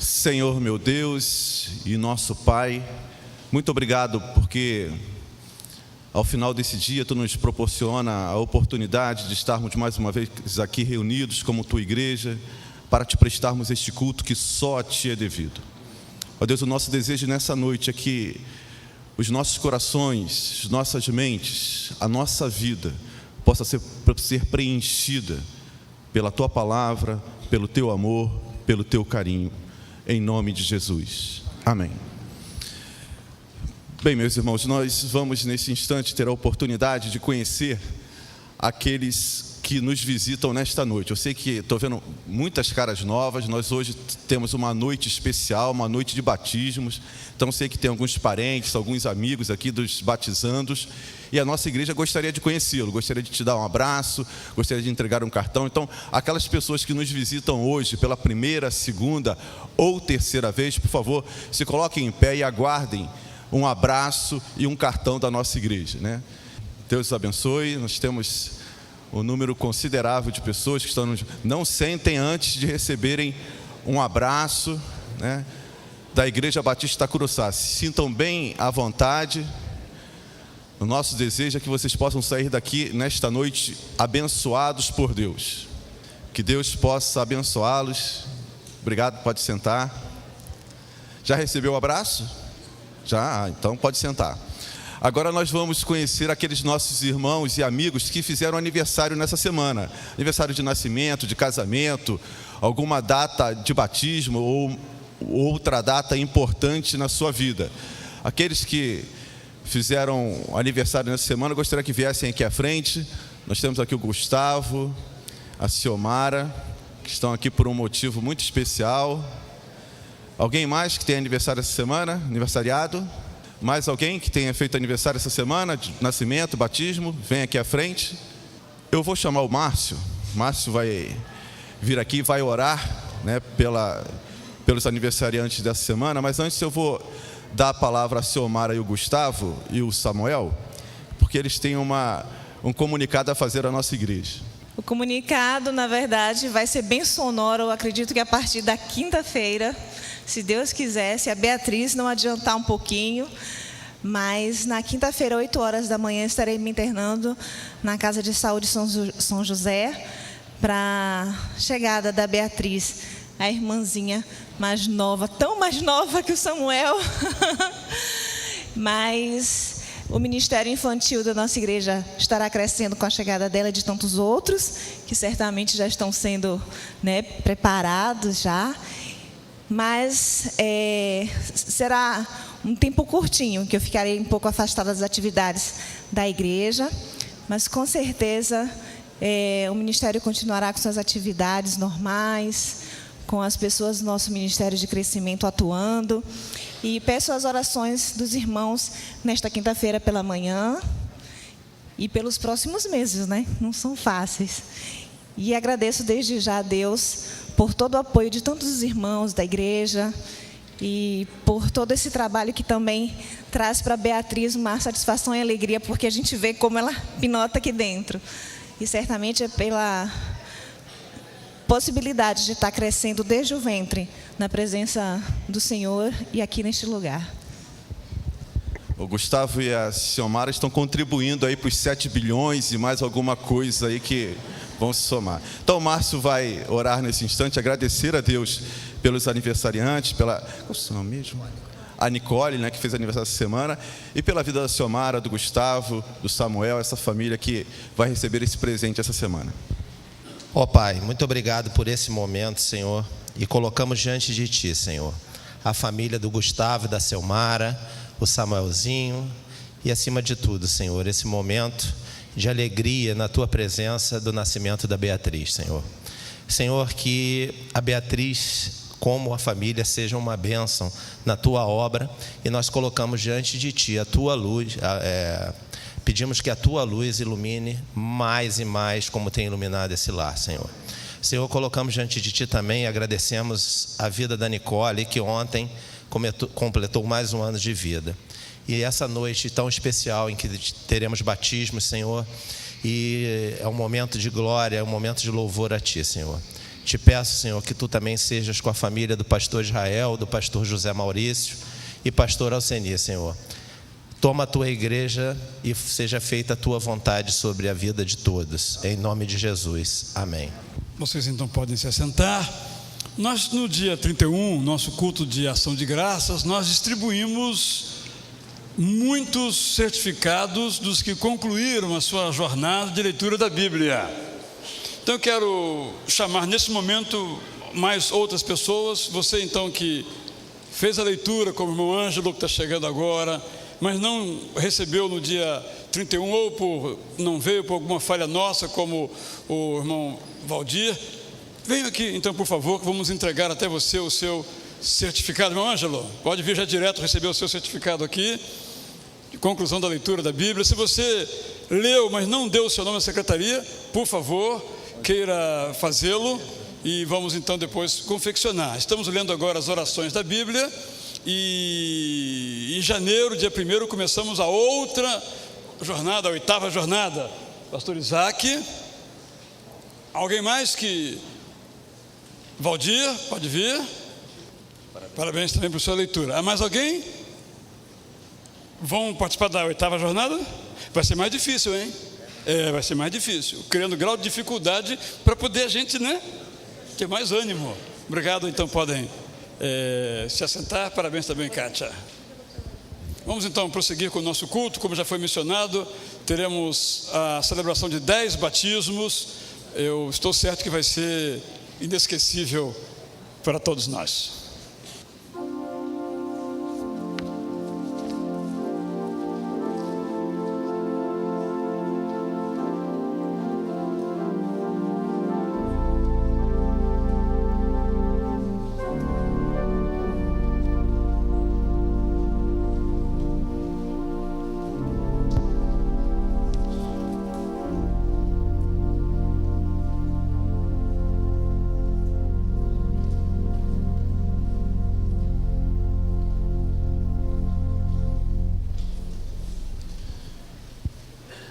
Senhor meu Deus e nosso Pai, muito obrigado porque ao final desse dia Tu nos proporciona a oportunidade de estarmos mais uma vez aqui reunidos como Tua igreja para Te prestarmos este culto que só a Ti é devido. Ó Deus, o nosso desejo nessa noite é que os nossos corações, as nossas mentes, a nossa vida possa ser preenchida pela Tua palavra, pelo Teu amor, pelo Teu carinho, em nome de Jesus. Amém. Bem, meus irmãos, nós vamos nesse instante ter a oportunidade de conhecer aqueles que nos visitam nesta noite. Eu sei que estou vendo muitas caras novas. Nós hoje temos uma noite especial, uma noite de batismos. Então sei que tem alguns parentes, alguns amigos aqui dos batizandos. E a nossa igreja gostaria de conhecê-lo, gostaria de te dar um abraço, gostaria de entregar um cartão. Então, aquelas pessoas que nos visitam hoje pela primeira, segunda ou terceira vez, por favor, se coloquem em pé e aguardem um abraço e um cartão da nossa igreja, né? Deus os abençoe. Nós temos um número considerável de pessoas que não sentem antes de receberem um abraço, né, da Igreja Batista Curuçá. Se sintam bem à vontade. O nosso desejo é que vocês possam sair daqui nesta noite abençoados por Deus. Que Deus possa abençoá-los. Obrigado, pode sentar. Já recebeu o abraço? Já? Então pode sentar. Agora nós vamos conhecer aqueles nossos irmãos e amigos que fizeram aniversário nessa semana. Aniversário de nascimento, de casamento, alguma data de batismo ou outra data importante na sua vida. Aqueles que fizeram aniversário nessa semana, eu gostaria que viessem aqui à frente. Nós temos aqui o Gustavo, a Ciomara, que estão aqui por um motivo muito especial. Alguém mais que tem aniversário essa semana? Aniversariado? Mais alguém que tenha feito aniversário essa semana, de nascimento, batismo? Vem aqui à frente. Eu vou chamar o Márcio. Márcio vai vir aqui e vai orar, né, pelos aniversariantes dessa semana. Mas antes eu vou dar a palavra a Ciomara e o Gustavo e o Samuel, porque eles têm um comunicado a fazer à nossa igreja. O comunicado, na verdade, vai ser bem sonoro. Eu acredito que a partir da quinta-feira, se Deus quiser, se a Beatriz não adiantar um pouquinho, mas na quinta-feira, 8 horas da manhã, estarei me internando na Casa de Saúde São José para a chegada da Beatriz, a irmãzinha mais nova, tão mais nova que o Samuel. Mas o ministério infantil da nossa igreja estará crescendo com a chegada dela e de tantos outros, que certamente já estão sendo, né, preparados já. Mas será um tempo curtinho, que eu ficarei um pouco afastada das atividades da igreja, mas com certeza o ministério continuará com suas atividades normais, com as pessoas do nosso ministério de crescimento atuando. E peço as orações dos irmãos nesta quinta-feira pela manhã e pelos próximos meses, né? Não são fáceis. E agradeço desde já a Deus por todo o apoio de tantos os irmãos da igreja e por todo esse trabalho que também traz para a Beatriz uma satisfação e alegria, porque a gente vê como ela pinota aqui dentro. E certamente é pela possibilidade de estar crescendo desde o ventre na presença do Senhor e aqui neste lugar. O Gustavo e a Ciomara estão contribuindo aí para os 7 bilhões e mais alguma coisa aí que vão se somar. Então o Márcio vai orar nesse instante, agradecer a Deus pelos aniversariantes, a Nicole, né, que fez aniversário essa semana, e pela vida da Ciomara, do Gustavo, do Samuel, essa família que vai receber esse presente essa semana. Ó Pai, muito obrigado por esse momento, Senhor, e colocamos diante de Ti, Senhor, a família do Gustavo e da Ciomara, o Samuelzinho e, acima de tudo, Senhor, esse momento de alegria na Tua presença do nascimento da Beatriz, Senhor. Senhor, que a Beatriz, como a família, seja uma bênção na Tua obra, e nós colocamos diante de Ti a Tua luz, pedimos que a Tua luz ilumine mais e mais como tem iluminado esse lar, Senhor. Senhor, colocamos diante de Ti também e agradecemos a vida da Nicole, que ontem completou mais um ano de vida. E essa noite tão especial em que teremos batismo, Senhor, e é um momento de glória, é um momento de louvor a Ti, Senhor. Te peço, Senhor, que Tu também sejas com a família do pastor Israel, do pastor José Maurício e pastor Alceni, Senhor. Toma a Tua igreja e seja feita a Tua vontade sobre a vida de todos. Em nome de Jesus. Amém. Vocês então podem se assentar. Nós, no dia 31, nosso culto de ação de graças, nós distribuímos muitos certificados dos que concluíram a sua jornada de leitura da Bíblia. Então eu quero chamar nesse momento mais outras pessoas. Você então que fez a leitura, como o irmão Ângelo, que está chegando agora, mas não recebeu no dia 31, ou não veio por alguma falha nossa, como o irmão Valdir, venha aqui então, por favor, que vamos entregar até você o seu certificado. Irmão Ângelo, pode vir já direto receber o seu certificado aqui, de conclusão da leitura da Bíblia. Se você leu, mas não deu o seu nome à secretaria, por favor, queira fazê-lo, e vamos então depois confeccionar. Estamos lendo agora as orações da Bíblia, e em janeiro, dia 1º, começamos a outra jornada, a 8ª jornada. Pastor Isaac, alguém mais que... Valdir, pode vir. Parabéns também por sua leitura. Há mais alguém? Vão participar da 8ª jornada? Vai ser mais difícil, hein? Vai ser mais difícil, criando grau de dificuldade para poder a gente, né, ter mais ânimo. Obrigado, então podem se assentar. Parabéns também, Kátia. Vamos então prosseguir com o nosso culto. Como já foi mencionado, teremos a celebração de 10 batismos. Eu estou certo que vai ser inesquecível para todos nós.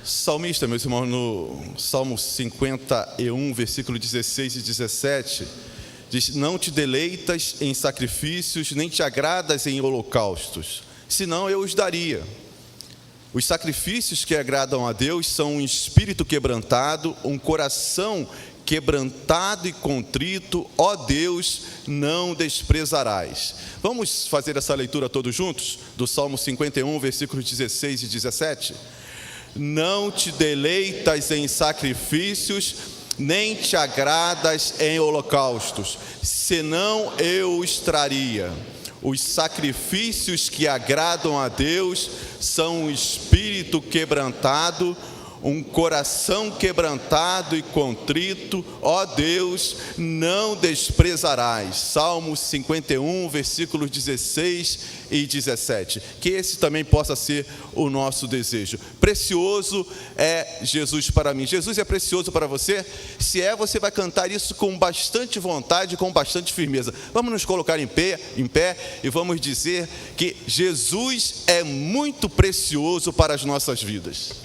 Salmista, meus irmãos, no Salmo 51, versículo 16 e 17, diz: não te deleitas em sacrifícios, nem te agradas em holocaustos, senão eu os daria. Os sacrifícios que agradam a Deus são um espírito quebrantado, um coração quebrantado e contrito, ó Deus, não desprezarás. Vamos fazer essa leitura todos juntos, do Salmo 51, versículos 16 e 17? Não te deleitas em sacrifícios, nem te agradas em holocaustos, senão eu os traria. Os sacrifícios que agradam a Deus são um espírito quebrantado, um coração quebrantado e contrito, ó Deus, não desprezarás. Salmo 51, versículos 16 e 17. Que esse também possa ser o nosso desejo. Precioso é Jesus para mim. Jesus é precioso para você? Se é, você vai cantar isso com bastante vontade, com bastante firmeza. Vamos nos colocar em pé e vamos dizer que Jesus é muito precioso para as nossas vidas.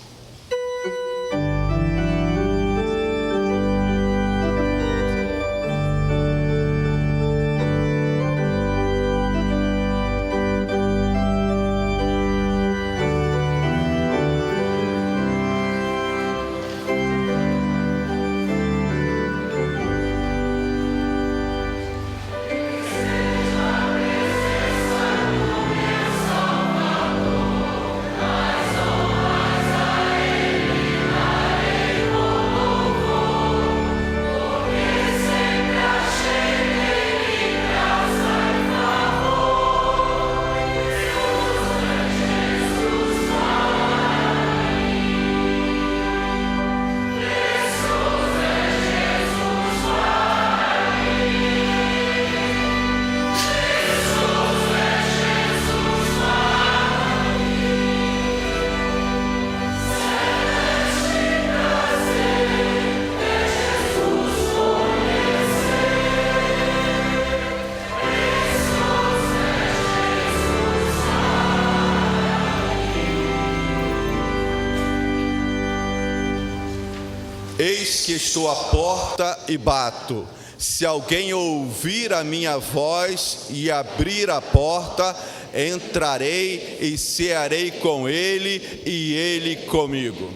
Eis que estou à porta e bato. Se alguém ouvir a minha voz e abrir a porta, entrarei e cearei com ele e ele comigo.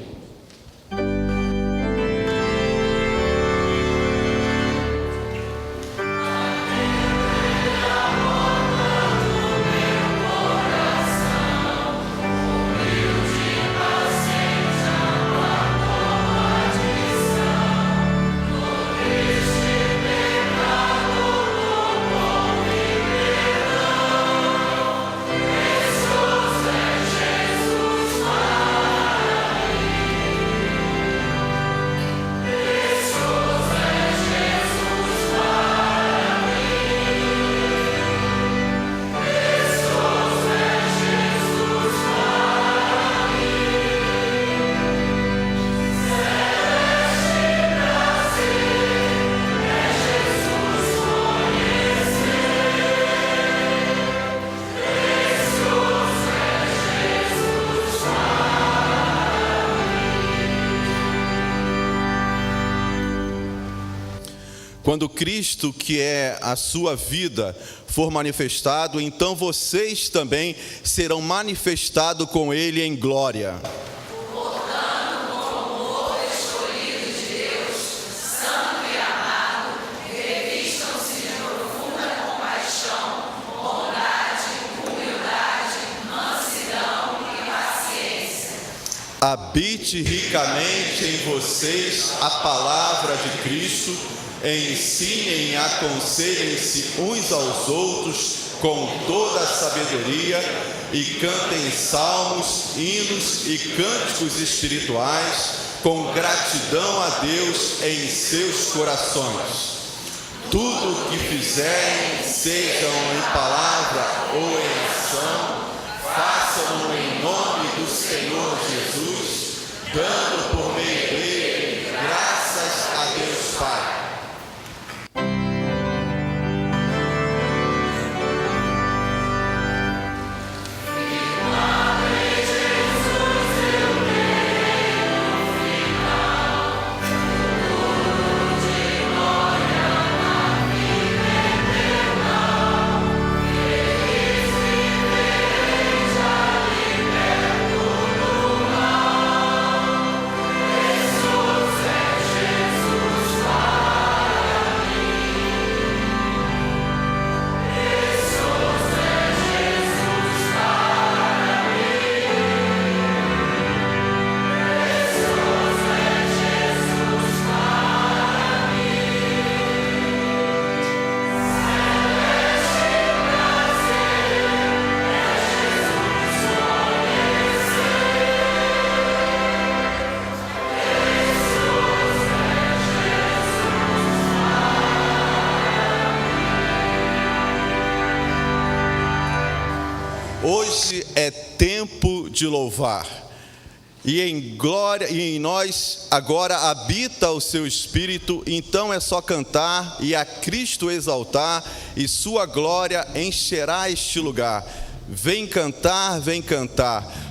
Quando Cristo, que é a sua vida, for manifestado, então vocês também serão manifestados com Ele em glória. Portanto, como povo escolhido de Deus, santo e amado, revistam-se de profunda compaixão, bondade, humildade, mansidão e paciência. Habite ricamente em vocês a palavra de Cristo. Ensinem e aconselhem-se uns aos outros com toda a sabedoria e cantem salmos, hinos e cânticos espirituais com gratidão a Deus em seus corações. Tudo o que fizerem, sejam em palavra ou em ação, façam-no em nome do Senhor Jesus, dando por meio dele graças a Deus Pai. Hoje é tempo de louvar, e em glória e em nós agora habita o seu Espírito, então é só cantar e a Cristo exaltar, e sua glória encherá este lugar. Vem cantar,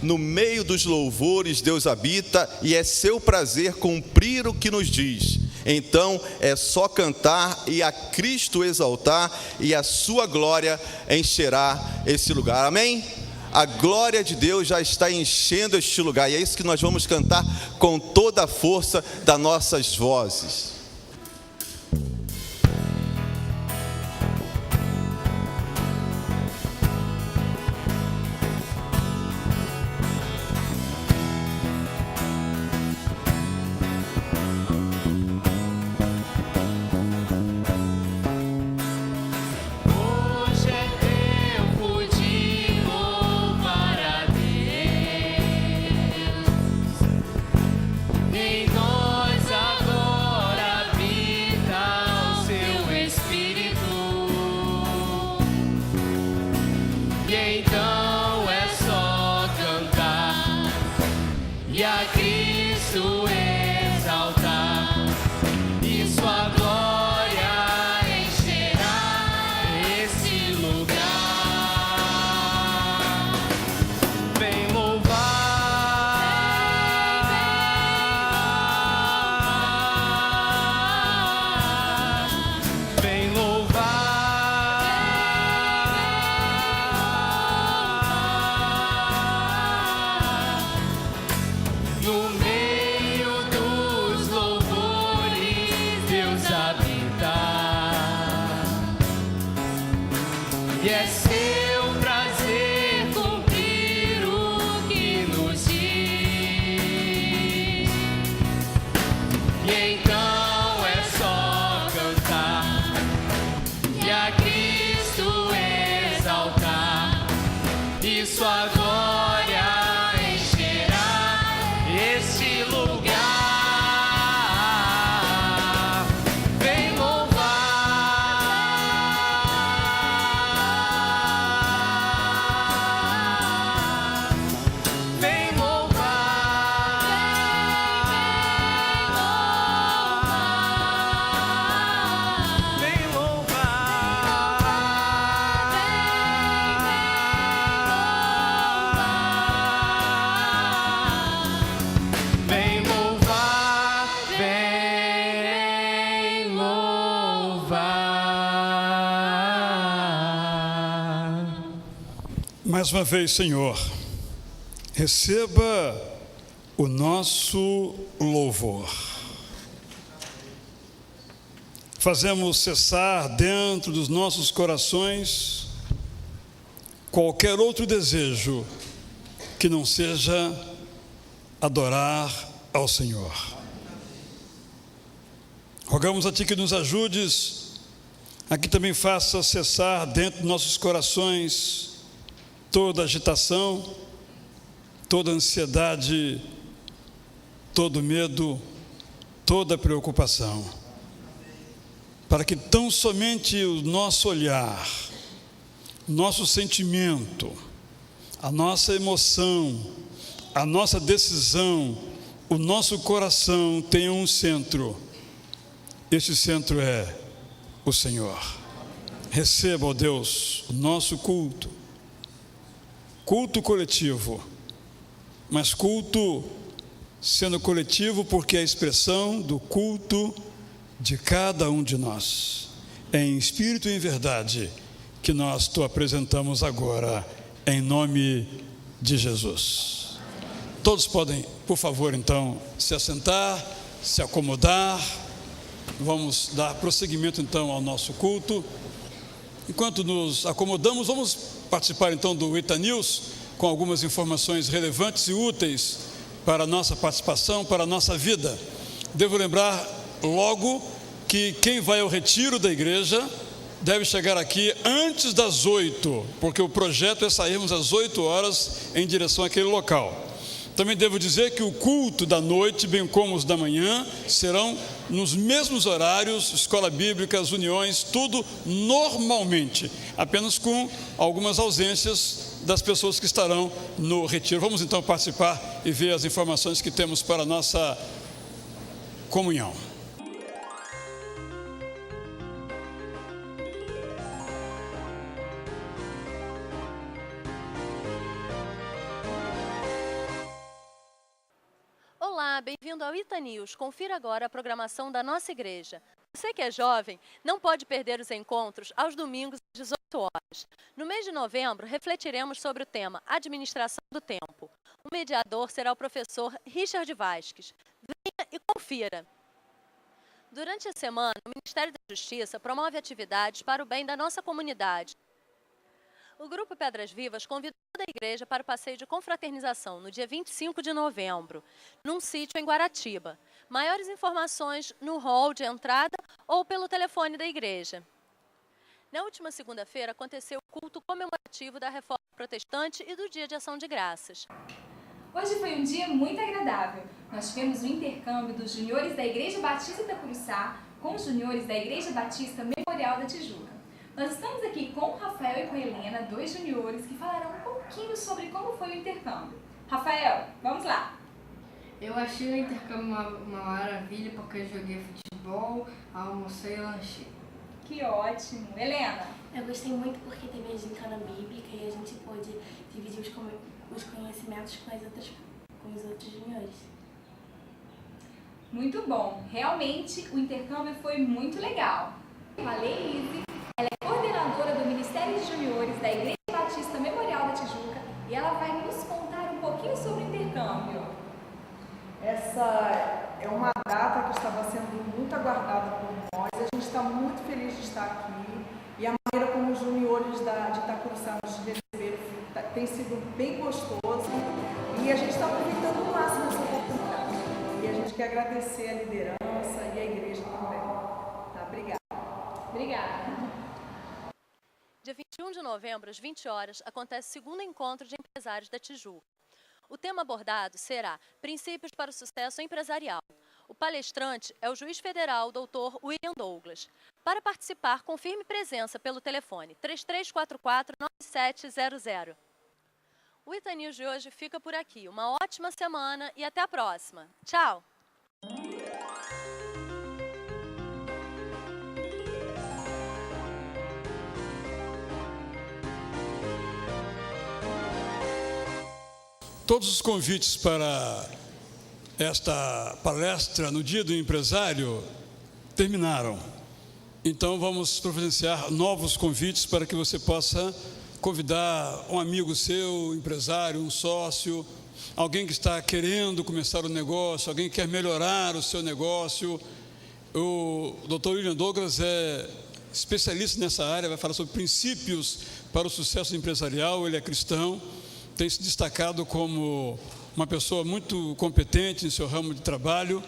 no meio dos louvores Deus habita, e é seu prazer cumprir o que nos diz. Então é só cantar e a Cristo exaltar, e a sua glória encherá esse lugar. Amém? A glória de Deus já está enchendo este lugar, e é isso que nós vamos cantar com toda a força das nossas vozes. Em nós agora e é seu prazer cumprir o que nos diz. E então é só cantar e a Cristo exaltar, e sua glória encherá este lugar. Vem louvar, vem louvar, vem louvar, vem louvar, vem louvar. Mais uma vez, Senhor, receba o nosso louvor. Fazemos cessar dentro dos nossos corações qualquer outro desejo que não seja adorar ao Senhor. Rogamos a Ti que nos ajudes, a que também faça cessar dentro dos nossos corações toda agitação, toda ansiedade, todo medo, toda preocupação, para que tão somente o nosso olhar, nosso sentimento, a nossa emoção, a nossa decisão, o nosso coração tenham um centro. Este centro é o Senhor. Receba, ó Deus, o nosso culto coletivo, mas culto sendo coletivo porque é a expressão do culto de cada um de nós. É em espírito e em verdade que nós te apresentamos agora, em nome de Jesus. Todos podem, por favor, então, se assentar, se acomodar. Vamos dar prosseguimento, então, ao nosso culto. Enquanto nos acomodamos, vamos participar, então, do Ita News, com algumas informações relevantes e úteis para a nossa participação, para a nossa vida. Devo lembrar logo que quem vai ao retiro da igreja deve chegar aqui antes das 8, porque o projeto é sairmos às 8 horas em direção àquele local. Também devo dizer que o culto da noite, bem como os da manhã, serão nos mesmos horários, escola bíblica, as uniões, tudo normalmente, apenas com algumas ausências das pessoas que estarão no retiro. Vamos então participar e ver as informações que temos para a nossa comunhão. Olá, bem-vindo ao Ita News. Confira agora a programação da nossa igreja. Você que é jovem, não pode perder os encontros aos domingos às 18 horas. No mês de novembro, refletiremos sobre o tema Administração do Tempo. O mediador será o professor Richard Vasques. Venha e confira. Durante a semana, o Ministério da Justiça promove atividades para o bem da nossa comunidade. O Grupo Pedras Vivas convidou toda a igreja para o passeio de confraternização no dia 25 de novembro, num sítio em Guaratiba. Maiores informações no hall de entrada ou pelo telefone da igreja. Na última segunda-feira aconteceu o culto comemorativo da Reforma Protestante e do Dia de Ação de Graças. Hoje foi um dia muito agradável. Nós tivemos o intercâmbio dos juniores da Igreja Batista Itacuruçá com os juniores da Igreja Batista Memorial da Tijuca. Nós estamos aqui com o Rafael e com a Helena, dois juniores, que falarão um pouquinho sobre como foi o intercâmbio. Rafael, vamos lá! Eu achei o intercâmbio uma maravilha, porque eu joguei futebol, almocei e lanchei. Que ótimo! Helena? Eu gostei muito porque teve a gincana bíblica e a gente pôde dividir os conhecimentos com os outros juniores. Muito bom! Realmente o intercâmbio foi muito legal. A Leise, ela é coordenadora do Ministério de Juniores da Igreja Batista Memorial da Tijuca e ela vai nos contar um pouquinho sobre o intercâmbio. Essa é uma data que estava sendo muito aguardada por nós. A gente está muito feliz de estar aqui e a maneira como os juniores de tem sido bem gostoso e a gente está aproveitando o máximo essa oportunidade. E a gente quer agradecer a liderança e a igreja também. Tá? Obrigada. Obrigada. Dia 21 de novembro, às 20 horas, acontece o segundo encontro de empresários da Tijuca. O tema abordado será Princípios para o Sucesso Empresarial. O palestrante é o juiz federal, Dr. William Douglas. Para participar, confirme presença pelo telefone 3344-9700. O Ita News de hoje fica por aqui. Uma ótima semana e até a próxima. Tchau! Todos os convites para esta palestra no Dia do Empresário terminaram. Então vamos providenciar novos convites para que você possa convidar um amigo seu, empresário, um sócio, alguém que está querendo começar um negócio, alguém que quer melhorar o seu negócio. O Dr. William Douglas é especialista nessa área, vai falar sobre princípios para o sucesso empresarial. Ele é cristão, tem se destacado como uma pessoa muito competente em seu ramo de trabalho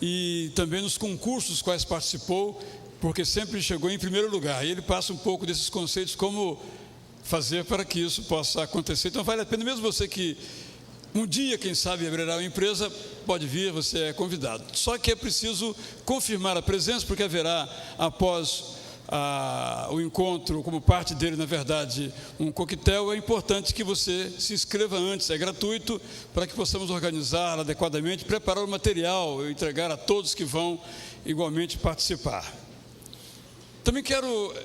e também nos concursos quais participou, porque sempre chegou em primeiro lugar. E ele passa um pouco desses conceitos, como fazer para que isso possa acontecer. Então vale a pena, mesmo você que um dia, quem sabe, abrirá uma empresa, pode vir, você é convidado. Só que é preciso confirmar a presença, porque haverá, após o encontro, como parte dele, na verdade, um coquetel. É importante que você se inscreva antes, é gratuito, para que possamos organizar adequadamente, preparar o material e entregar a todos que vão igualmente participar. Também quero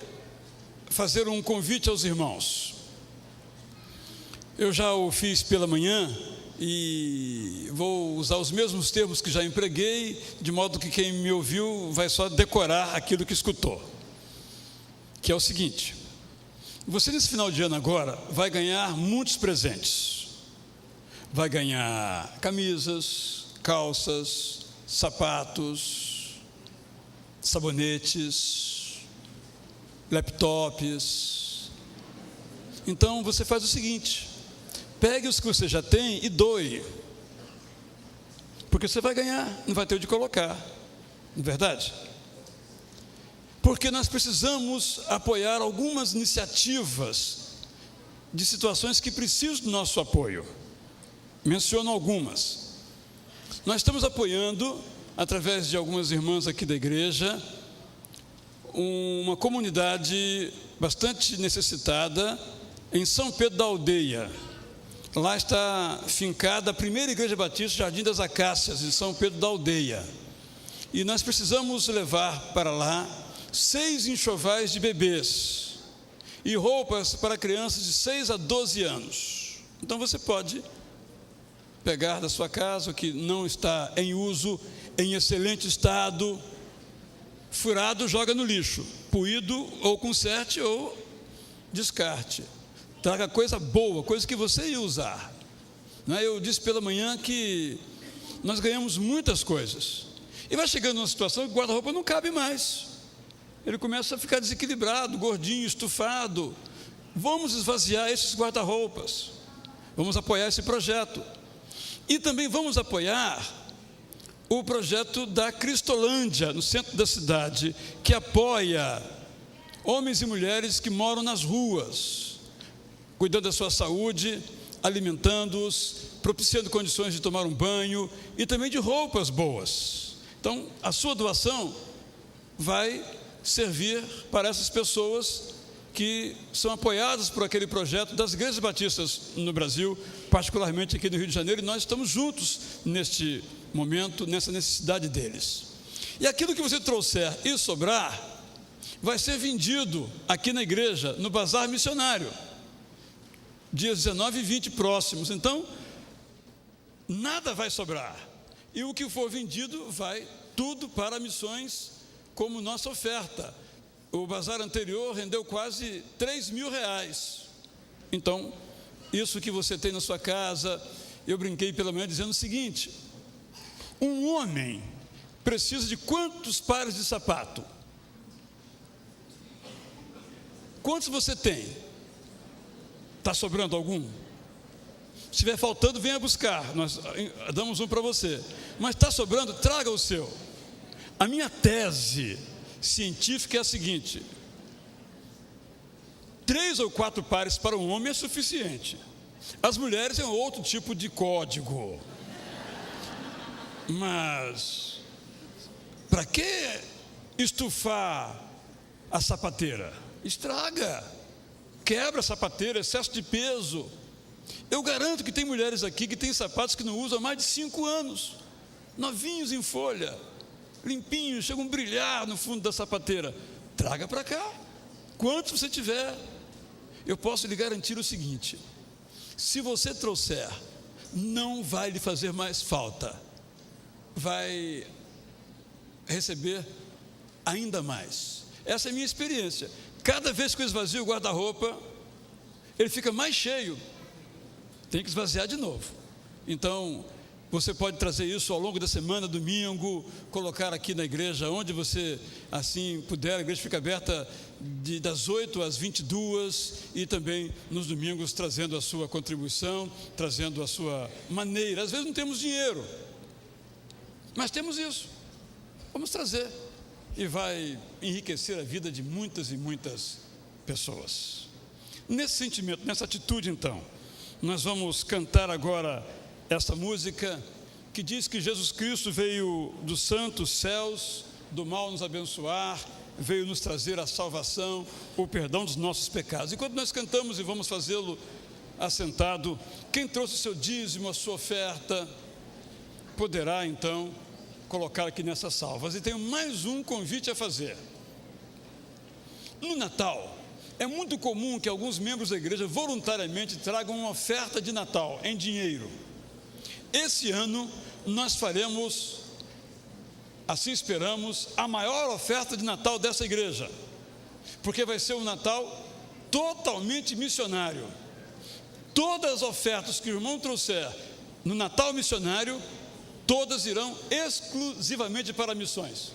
fazer um convite aos irmãos. Eu já o fiz pela manhã e vou usar os mesmos termos que já empreguei, de modo que quem me ouviu vai só decorar aquilo que escutou. Que é o seguinte: você nesse final de ano agora vai ganhar muitos presentes. Vai ganhar camisas, calças, sapatos, sabonetes, laptops. Então você faz o seguinte: pegue os que você já tem e doe, porque você vai ganhar, não vai ter onde colocar, não é verdade? Porque nós precisamos apoiar algumas iniciativas de situações que precisam do nosso apoio. Menciono algumas. Nós estamos apoiando, através de algumas irmãs aqui da igreja, uma comunidade bastante necessitada em São Pedro da Aldeia. Lá está fincada a primeira igreja batista Jardim das Acácias, em São Pedro da Aldeia. E nós precisamos levar para lá 6 enxovais de bebês e roupas para crianças de 6 a 12 anos. Então você pode pegar da sua casa o que não está em uso, em excelente estado, furado, joga no lixo, puído ou conserte ou descarte. Traga coisa boa, coisa que você ia usar. Eu disse pela manhã que nós ganhamos muitas coisas e vai chegando uma situação que o guarda-roupa não cabe mais. Ele começa a ficar desequilibrado, gordinho, estufado. Vamos esvaziar esses guarda-roupas. Vamos apoiar esse projeto. E também vamos apoiar o projeto da Cristolândia, no centro da cidade, que apoia homens e mulheres que moram nas ruas, cuidando da sua saúde, alimentando-os, propiciando condições de tomar um banho e também de roupas boas. Então, a sua doação vai servir para essas pessoas que são apoiadas por aquele projeto das igrejas batistas no Brasil, particularmente aqui no Rio de Janeiro, e nós estamos juntos neste momento, nessa necessidade deles. E aquilo que você trouxer e sobrar, vai ser vendido aqui na igreja, no Bazar Missionário, dias 19 e 20 próximos. Então, nada vai sobrar, e o que for vendido vai tudo para missões, como nossa oferta. O bazar anterior rendeu quase R$3.000. Então, isso que você tem na sua casa, eu brinquei pela manhã dizendo o seguinte: um homem precisa de quantos pares de sapato? Quantos você tem? Está sobrando algum? Se estiver faltando, venha buscar. Nós damos um para você. Mas está sobrando, traga o seu. A minha tese científica é a seguinte: 3 ou 4 pares para um homem é suficiente. As mulheres é um outro tipo de código. Mas para que estufar a sapateira? Estraga, quebra a sapateira, excesso de peso. Eu garanto que tem mulheres aqui que têm sapatos que não usam há mais de 5 anos, novinhos em folha, limpinhos, chegam a brilhar no fundo da sapateira. Traga para cá, quantos você tiver. Eu posso lhe garantir o seguinte: se você trouxer, não vai lhe fazer mais falta, vai receber ainda mais. Essa é a minha experiência. Cada vez que eu esvazio o guarda-roupa, ele fica mais cheio. Tem que esvaziar de novo. Então, você pode trazer isso ao longo da semana, domingo, colocar aqui na igreja, onde você assim puder. A igreja fica aberta das 8 às 22 e também nos domingos trazendo a sua contribuição, trazendo a sua maneira. Às vezes não temos dinheiro, mas temos isso. Vamos trazer e vai enriquecer a vida de muitas e muitas pessoas. Nesse sentimento, nessa atitude, então, nós vamos cantar agora esta música que diz que Jesus Cristo veio dos santos céus, do mal nos abençoar, veio nos trazer a salvação, o perdão dos nossos pecados. Enquanto nós cantamos, e vamos fazê-lo assentado, quem trouxe o seu dízimo, a sua oferta, poderá então colocar aqui nessas salvas. E tenho mais um convite a fazer. No Natal, é muito comum que alguns membros da igreja voluntariamente tragam uma oferta de Natal em dinheiro. Esse ano nós faremos, assim esperamos, a maior oferta de Natal dessa igreja, porque vai ser um Natal totalmente missionário. Todas as ofertas que o irmão trouxer no Natal missionário, todas irão exclusivamente para missões.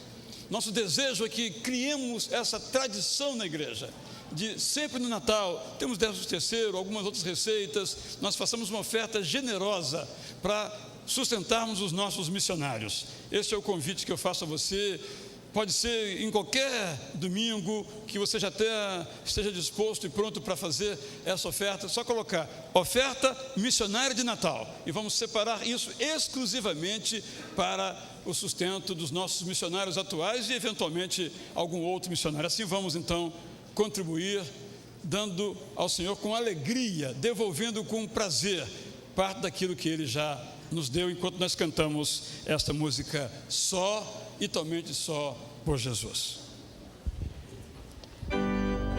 Nosso desejo é que criemos essa tradição na igreja, de sempre no Natal, temos 13º, algumas outras receitas, nós façamos uma oferta generosa para sustentarmos os nossos missionários. Esse é o convite que eu faço a você. Pode ser em qualquer domingo que você já esteja disposto e pronto para fazer essa oferta. Só colocar oferta missionária de Natal e vamos separar isso exclusivamente para o sustento dos nossos missionários atuais e eventualmente algum outro missionário. Assim vamos então contribuir, dando ao Senhor com alegria, devolvendo com prazer parte daquilo que Ele já nos deu, enquanto nós cantamos esta música Só e Totalmente Só por Jesus. Amor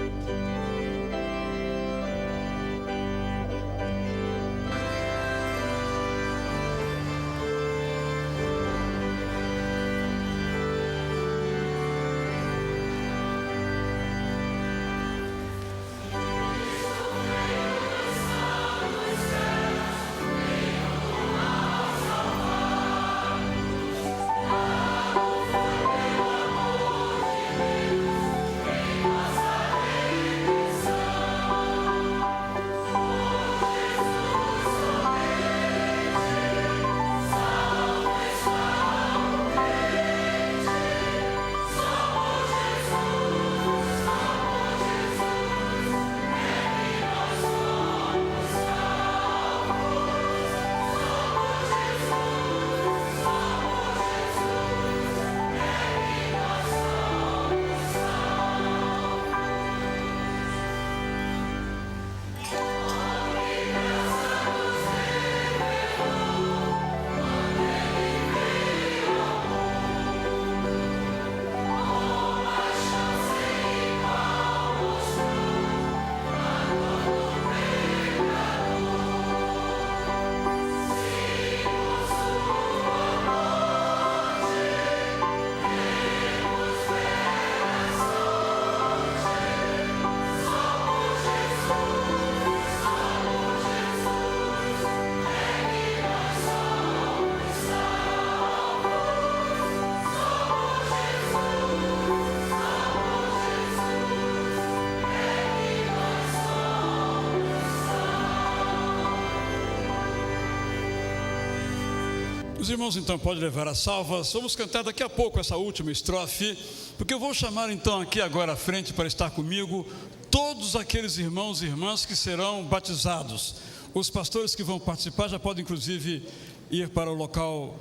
Os irmãos então podem levar as salvas. Vamos cantar daqui a pouco essa última estrofe, porque eu vou chamar então aqui agora à frente para estar comigo todos aqueles irmãos e irmãs que serão batizados. Os pastores que vão participar já podem inclusive ir para o local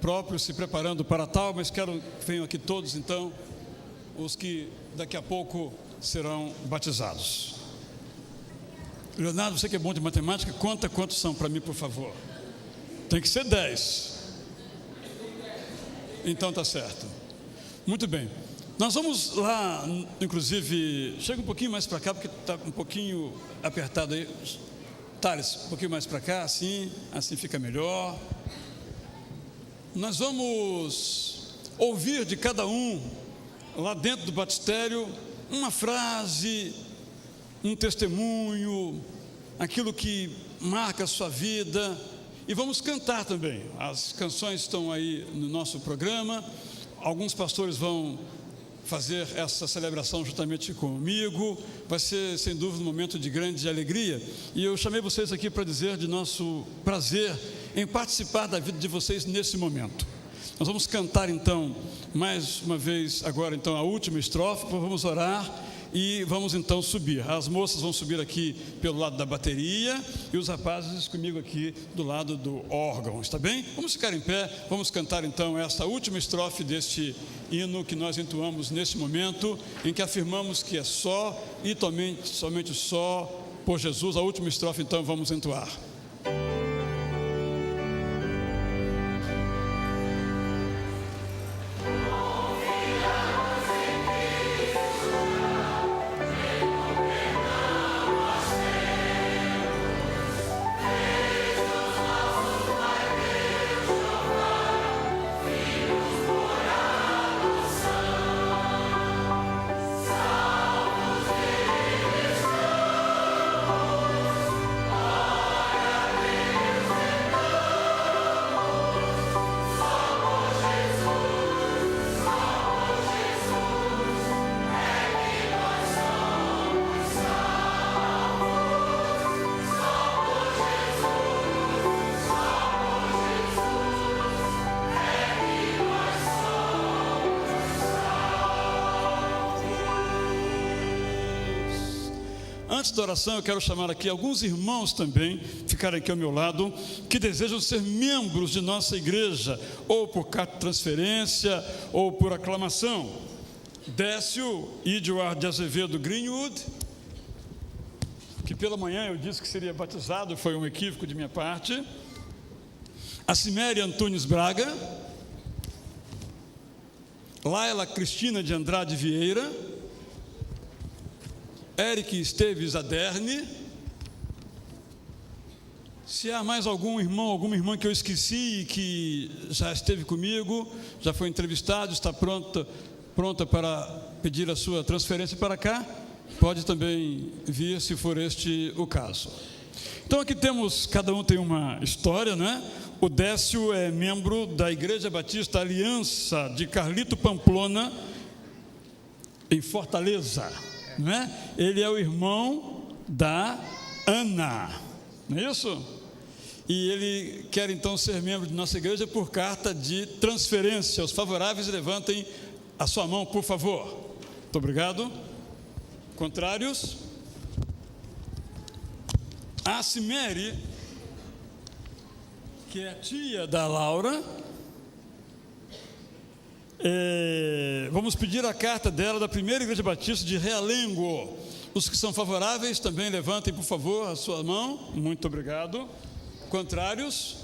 próprio, se preparando para tal, mas quero que venham aqui todos então, os que daqui a pouco serão batizados. Leonardo, você que é bom de matemática, conta quantos são para mim, por favor. Tem que ser 10. Então tá certo. Muito bem. Nós vamos lá, inclusive, chega um pouquinho mais para cá, porque está um pouquinho apertado aí. Thales, um pouquinho mais para cá, assim fica melhor. Nós vamos ouvir de cada um, lá dentro do batistério, uma frase, um testemunho, aquilo que marca a sua vida. E vamos cantar também. As canções estão aí no nosso programa. Alguns pastores vão fazer essa celebração juntamente comigo. Vai ser, sem dúvida, um momento de grande alegria. E eu chamei vocês aqui para dizer de nosso prazer em participar da vida de vocês nesse momento. Nós vamos cantar então, mais uma vez, agora então, a última estrofe. Vamos orar e vamos então subir. As moças vão subir aqui pelo lado da bateria e os rapazes comigo aqui do lado do órgão, está bem? Vamos ficar em pé, vamos cantar então esta última estrofe deste hino que nós entoamos nesse momento, em que afirmamos que é só e somente só por Jesus. A última estrofe então vamos entoar. Antes da oração, eu quero chamar aqui alguns irmãos também, ficarem aqui ao meu lado, que desejam ser membros de nossa igreja, ou por carta de transferência, ou por aclamação. Décio Edward de Azevedo Greenwood, que pela manhã eu disse que seria batizado, foi um equívoco de minha parte. Aciméria Antunes Braga, Laila Cristina de Andrade Vieira, Eric Esteves Aderne. Se há mais algum irmão, alguma irmã que eu esqueci e que já esteve comigo, já foi entrevistado, está pronta para pedir a sua transferência para cá, pode também vir, se for este o caso. Então aqui temos, cada um tem uma história, né? O Décio é membro da Igreja Batista Aliança de Carlito Pamplona, em Fortaleza. Não é? Ele é o irmão da Ana, não é isso? E ele quer então ser membro de nossa igreja por carta de transferência. Os favoráveis, levantem a sua mão, por favor. Muito obrigado. Contrários? A Cimere, que é a tia da Laura, vamos pedir a carta dela da Primeira Igreja Batista de Realengo. Os que são favoráveis também levantem, por favor, a sua mão. Muito obrigado. Contrários?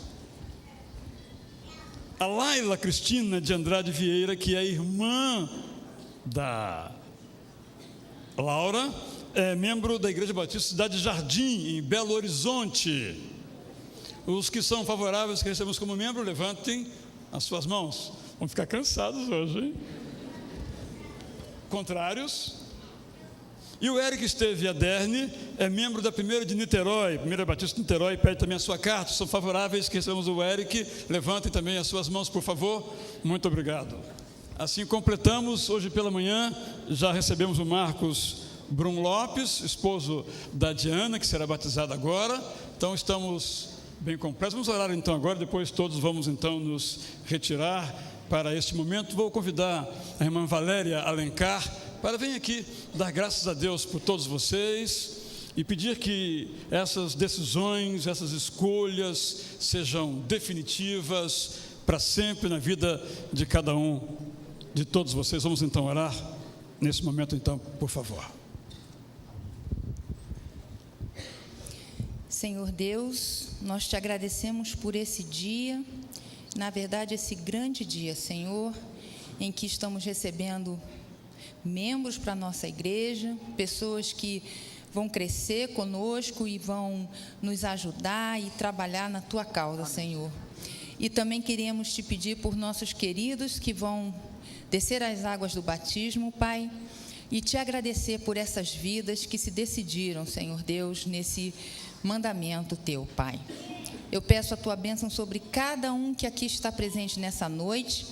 A Laila Cristina de Andrade Vieira, que é irmã da Laura, é membro da Igreja Batista Cidade Jardim, em Belo Horizonte. Os que são favoráveis, que recebemos como membro, levantem as suas mãos. Vamos ficar cansados hoje, hein? Contrários? E o Eric Esteve Aderne é membro da Primeira de Niterói, Primeira Batista de Niterói, pede também a sua carta. São favoráveis que recebemos o Eric, levantem também as suas mãos, por favor. Muito obrigado. Assim completamos, hoje pela manhã, já recebemos o Marcos Brum Lopes, esposo da Diana, que será batizada agora. Então estamos bem completo. Vamos orar então agora, depois todos vamos então nos retirar para este momento. Vou convidar a irmã Valéria Alencar para vir aqui dar graças a Deus por todos vocês e pedir que essas decisões, essas escolhas sejam definitivas para sempre na vida de cada um, de todos vocês. Vamos então orar nesse momento então, por favor. Senhor Deus, nós te agradecemos por esse dia, na verdade esse grande dia, Senhor, em que estamos recebendo membros para a nossa igreja, pessoas que vão crescer conosco e vão nos ajudar e trabalhar na tua causa, Senhor. E também queremos te pedir por nossos queridos que vão descer as águas do batismo, Pai, e te agradecer por essas vidas que se decidiram, Senhor Deus, nesse mandamento teu, Pai. Eu peço a tua bênção sobre cada um que aqui está presente nessa noite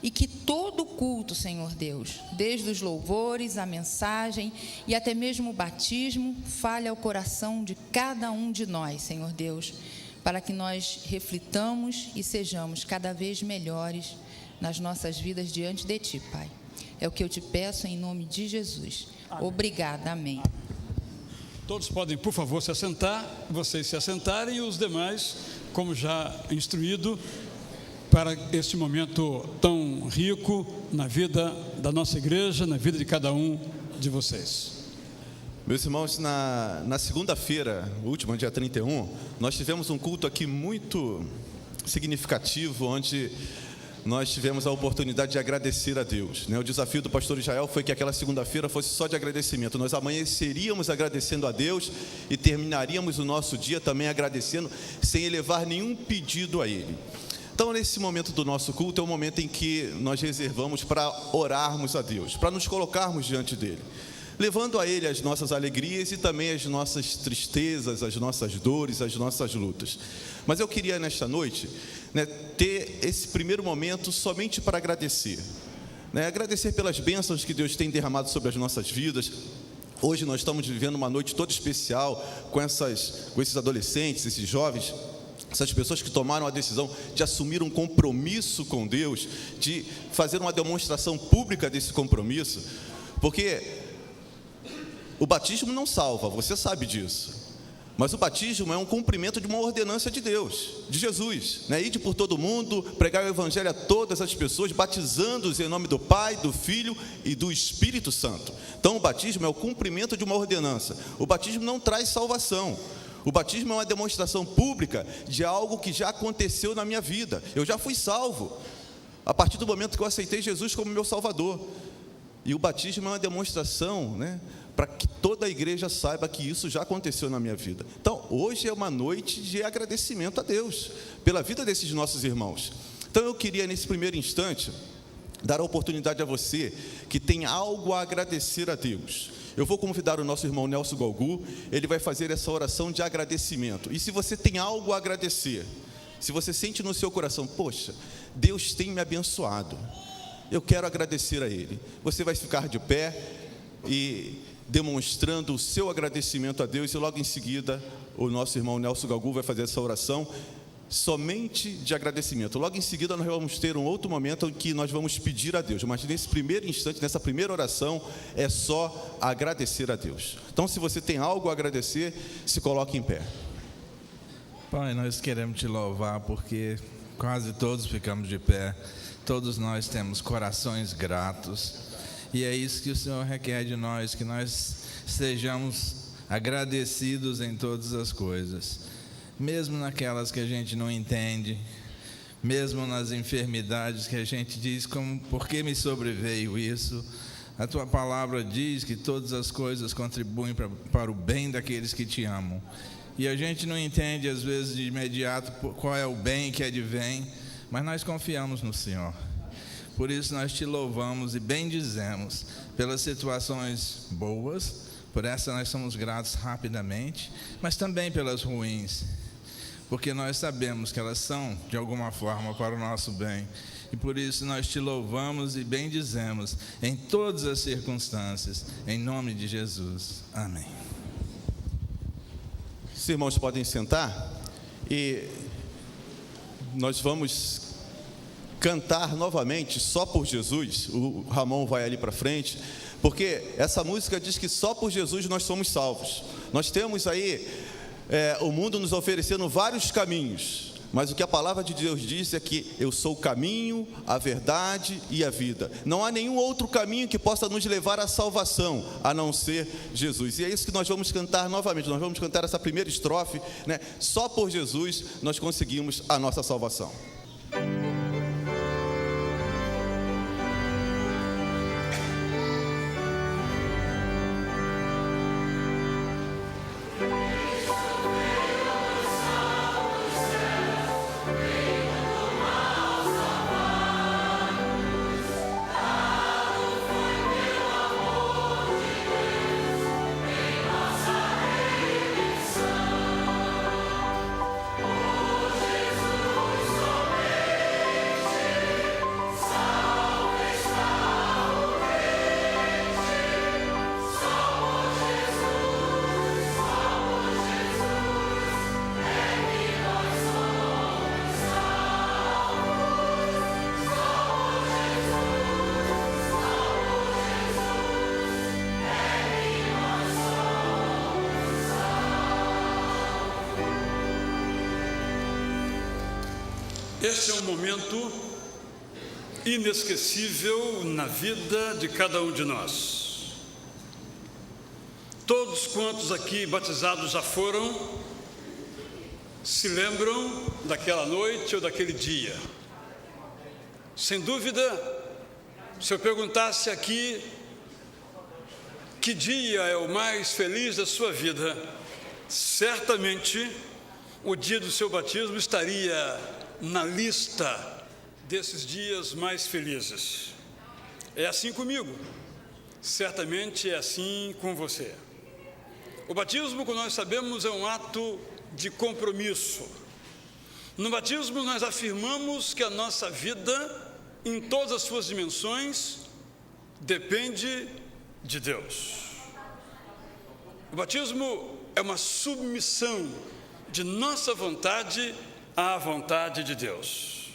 e que todo culto, Senhor Deus, desde os louvores, a mensagem e até mesmo o batismo, fale ao coração de cada um de nós, Senhor Deus, para que nós reflitamos e sejamos cada vez melhores nas nossas vidas diante de ti, Pai. É o que eu te peço em nome de Jesus. Amém. Obrigada, amém. Todos podem, por favor, se assentar, vocês se assentarem e os demais, como já instruído, para este momento tão rico na vida da nossa igreja, na vida de cada um de vocês. Meus irmãos, na segunda-feira, última, dia 31, nós tivemos um culto aqui muito significativo, onde nós tivemos a oportunidade de agradecer a Deus. O desafio do pastor Israel foi que aquela segunda-feira fosse só de agradecimento. Nós amanheceríamos agradecendo a Deus e terminaríamos o nosso dia também agradecendo, sem elevar nenhum pedido a Ele. Então, nesse momento do nosso culto, é o momento em que nós reservamos para orarmos a Deus, para nos colocarmos diante dEle, levando a Ele as nossas alegrias e também as nossas tristezas, as nossas dores, as nossas lutas. Mas eu queria, nesta noite, ter esse primeiro momento somente para agradecer. Agradecer pelas bênçãos que Deus tem derramado sobre as nossas vidas. Hoje nós estamos vivendo uma noite toda especial com esses adolescentes, esses jovens, essas pessoas que tomaram a decisão de assumir um compromisso com Deus, de fazer uma demonstração pública desse compromisso, porque o batismo não salva, você sabe disso. Mas o batismo é um cumprimento de uma ordenança de Deus, de Jesus, Ide por todo mundo, pregar o evangelho a todas as pessoas, batizando-os em nome do Pai, do Filho e do Espírito Santo. Então o batismo é o cumprimento de uma ordenança. O batismo não traz salvação. O batismo é uma demonstração pública de algo que já aconteceu na minha vida. Eu já fui salvo a partir do momento que eu aceitei Jesus como meu Salvador. E o batismo é uma demonstração, para que toda a igreja saiba que isso já aconteceu na minha vida. Então, hoje é uma noite de agradecimento a Deus pela vida desses nossos irmãos. Então, eu queria, nesse primeiro instante, dar a oportunidade a você que tem algo a agradecer a Deus. Eu vou convidar o nosso irmão Nelson Galgu, ele vai fazer essa oração de agradecimento. E se você tem algo a agradecer, se você sente no seu coração, poxa, Deus tem me abençoado, eu quero agradecer a Ele, você vai ficar de pé e demonstrando o seu agradecimento a Deus, e logo em seguida o nosso irmão Nelson Galgu vai fazer essa oração somente de agradecimento. Logo em seguida nós vamos ter um outro momento em que nós vamos pedir a Deus, mas nesse primeiro instante, nessa primeira oração, é só agradecer a Deus. Então, se você tem algo a agradecer, se coloque em pé. Pai, nós queremos te louvar porque quase todos ficamos de pé, todos nós temos corações gratos, e é isso que o Senhor requer de nós, que nós sejamos agradecidos em todas as coisas, mesmo naquelas que a gente não entende, mesmo nas enfermidades que a gente diz, por que me sobreveio isso? A tua palavra diz que todas as coisas contribuem para o bem daqueles que te amam, e a gente não entende às vezes de imediato qual é o bem que advém, mas nós confiamos no Senhor. Por isso nós te louvamos e bendizemos pelas situações boas, por essa nós somos gratos rapidamente, mas também pelas ruins, porque nós sabemos que elas são, de alguma forma, para o nosso bem. E por isso nós te louvamos e bendizemos em todas as circunstâncias, em nome de Jesus. Amém. Os irmãos podem sentar. E nós vamos cantar novamente Só por Jesus. O Ramon vai ali para frente, porque essa música diz que só por Jesus nós somos salvos. Nós temos aí o mundo nos oferecendo vários caminhos, mas o que a palavra de Deus diz é que eu sou o caminho, a verdade e a vida. Não há nenhum outro caminho que possa nos levar à salvação, a não ser Jesus. E é isso que nós vamos cantar novamente. Nós vamos cantar essa primeira estrofe, né? Só por Jesus nós conseguimos a nossa salvação. Este é um momento inesquecível na vida de cada um de nós. Todos quantos aqui batizados já foram, se lembram daquela noite ou daquele dia. Sem dúvida, se eu perguntasse aqui que dia é o mais feliz da sua vida, certamente o dia do seu batismo estaria na lista desses dias mais felizes. É assim comigo, certamente é assim com você. O batismo, como nós sabemos, é um ato de compromisso. No batismo nós afirmamos que a nossa vida, em todas as suas dimensões, depende de Deus. O batismo é uma submissão de nossa vontade à vontade de Deus.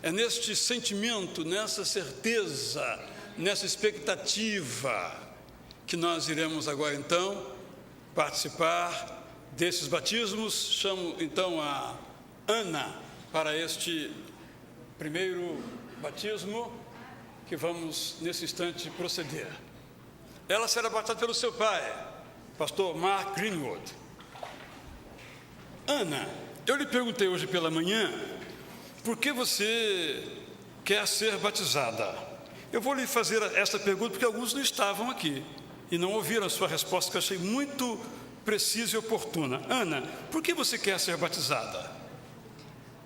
É neste sentimento, nessa certeza, nessa expectativa que nós iremos agora então participar desses batismos. Chamo então a Ana para este primeiro batismo que vamos nesse instante proceder. Ela será batizada pelo seu pai, pastor Mark Greenwood. Ana, eu lhe perguntei hoje pela manhã, por que você quer ser batizada? Eu vou lhe fazer esta pergunta porque alguns não estavam aqui e não ouviram a sua resposta, que eu achei muito precisa e oportuna. Ana, por que você quer ser batizada?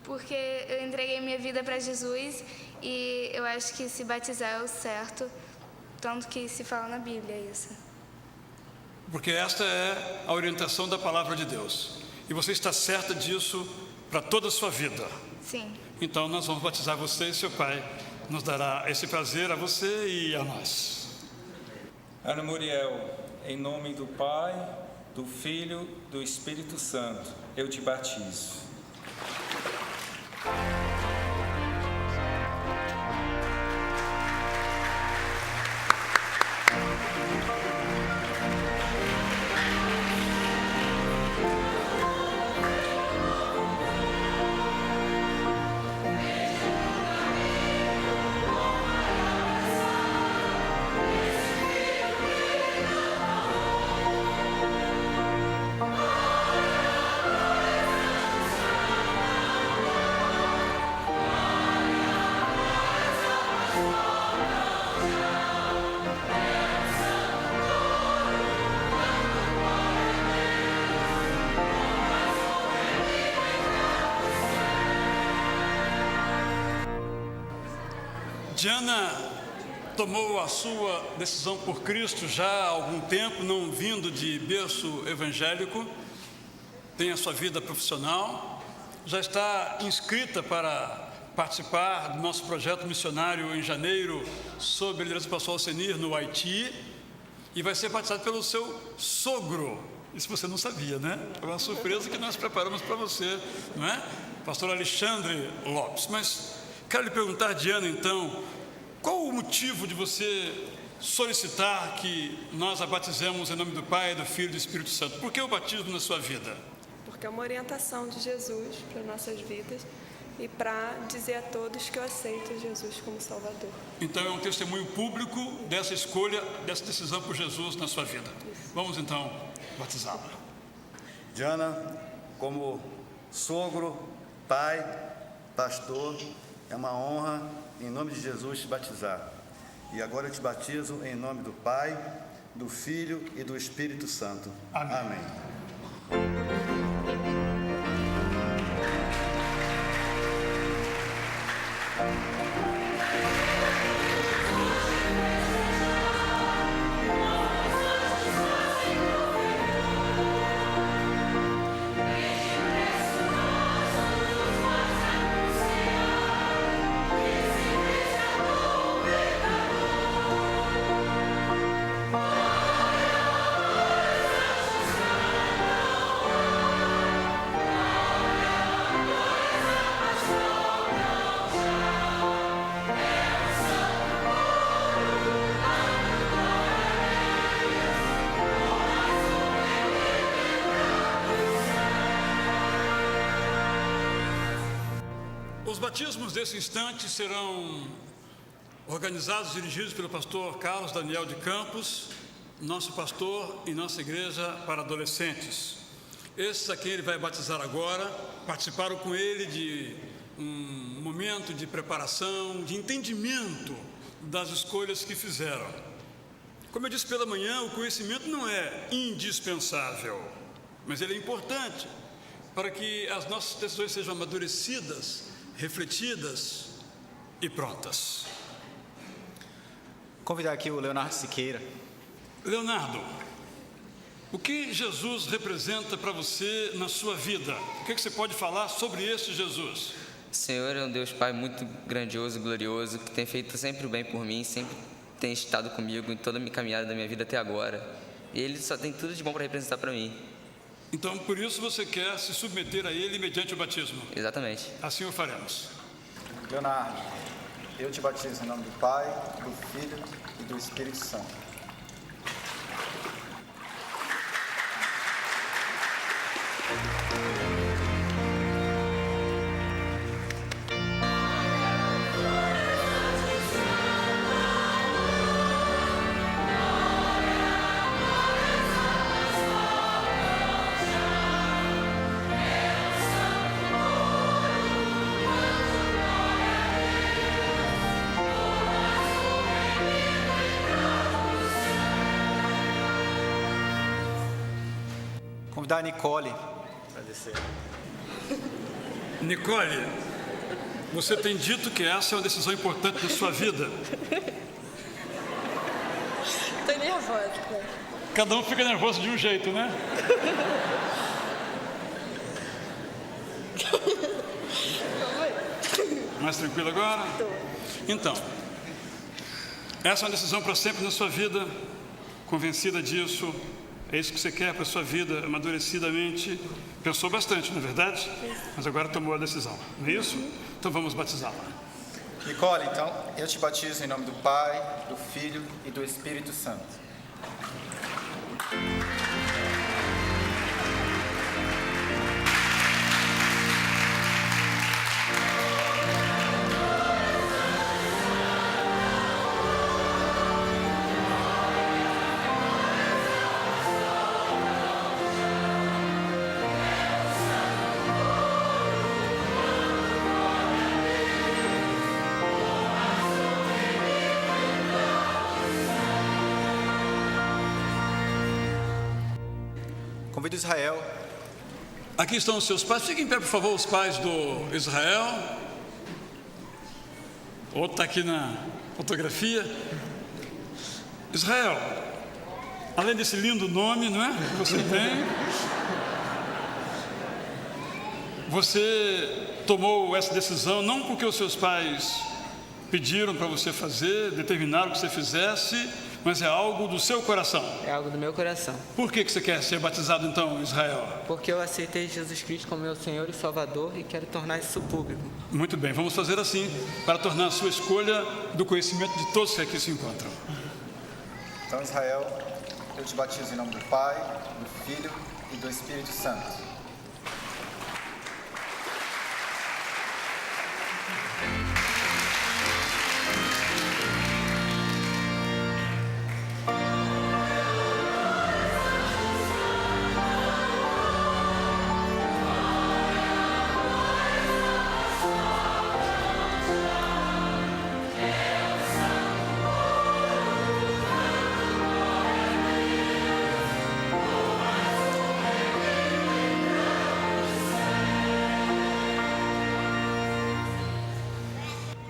Porque eu entreguei minha vida para Jesus e eu acho que se batizar é o certo, tanto que se fala na Bíblia isso. Porque esta é a orientação da palavra de Deus. E você está certa disso para toda a sua vida? Sim. Então nós vamos batizar você e seu pai nos dará esse prazer a você e a nós. Ana Muriel, em nome do Pai, do Filho, do Espírito Santo, eu te batizo. Diana tomou a sua decisão por Cristo já há algum tempo, não vindo de berço evangélico, tem a sua vida profissional, já está inscrita para participar do nosso projeto missionário em janeiro, sob a liderança do pastor Alcenir, no Haiti, e vai ser batizado pelo seu sogro. Isso você não sabia, né? É uma surpresa que nós preparamos para você, não é? Pastor Alexandre Lopes. Mas quero lhe perguntar, Diana, então, qual o motivo de você solicitar que nós a batizemos em nome do Pai, do Filho e do Espírito Santo? Por que o batismo na sua vida? Porque é uma orientação de Jesus para nossas vidas e para dizer a todos que eu aceito Jesus como Salvador. Então é um testemunho público dessa escolha, dessa decisão por Jesus na sua vida. Vamos então batizá-la. Diana, como sogro, pai, pastor, é uma honra, em nome de Jesus, te batizar. E agora eu te batizo em nome do Pai, do Filho e do Espírito Santo. Amém. Amém. Os batismos desse instante serão organizados e dirigidos pelo pastor Carlos Daniel de Campos, nosso pastor em nossa igreja para adolescentes. Esses a quem ele vai batizar agora participaram com ele de um momento de preparação, de entendimento das escolhas que fizeram. Como eu disse pela manhã, o conhecimento não é indispensável, mas ele é importante para que as nossas decisões sejam amadurecidas, refletidas e prontas. Convidar aqui o Leonardo Siqueira. Leonardo, o que Jesus representa para você na sua vida? O que você pode falar sobre este Jesus? O Senhor é um Deus Pai muito grandioso e glorioso, que tem feito sempre o bem por mim, sempre tem estado comigo em toda a minha caminhada da minha vida até agora. E Ele só tem tudo de bom para representar para mim. Então, por isso você quer se submeter a Ele mediante o batismo? Exatamente. Assim o faremos. Leonardo, eu te batizo em nome do Pai, do Filho e do Espírito Santo. Convidar a Nicole para descer. Nicole, você tem dito que essa é uma decisão importante da sua vida. Tô nervosa. Cada um fica nervoso de um jeito, né? Mais tranquilo agora? Então, essa é uma decisão para sempre na sua vida, convencida disso. É isso que você quer para a sua vida, amadurecidamente. Pensou bastante, não é verdade? Mas agora tomou a decisão, não é isso? Então vamos batizá-la. Nicole, então, eu te batizo em nome do Pai, do Filho e do Espírito Santo. Convido Israel. Aqui estão os seus pais. Fiquem em pé, por favor, os pais do Israel. Outro está aqui na fotografia. Israel, além desse lindo nome, não é? Que você tem, você tomou essa decisão não porque os seus pais pediram para você fazer, determinaram que você fizesse, mas é algo do seu coração. É algo do meu coração. Por que você quer ser batizado então, Israel? Porque eu aceitei Jesus Cristo como meu Senhor e Salvador e quero tornar isso público. Muito bem, vamos fazer assim para tornar a sua escolha do conhecimento de todos que aqui se encontram. Então, Israel, eu te batizo em nome do Pai, do Filho e do Espírito Santo.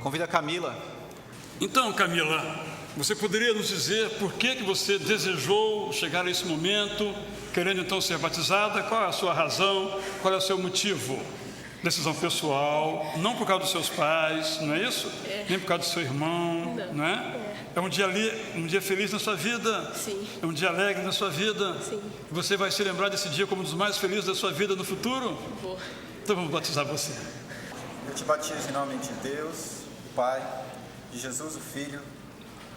Convida a Camila. Então, Camila, você poderia nos dizer por que você desejou chegar a esse momento, querendo então ser batizada? Qual é a sua razão? Qual é o seu motivo? Decisão pessoal, não por causa dos seus pais, não é isso? Nem por causa do seu irmão, não é? É um dia feliz na sua vida? Sim. É um dia alegre na sua vida? Sim. Você vai se lembrar desse dia como um dos mais felizes da sua vida no futuro? Vou. Então vamos batizar você. Eu te batizo em nome de Deus, Pai, de Jesus, o Filho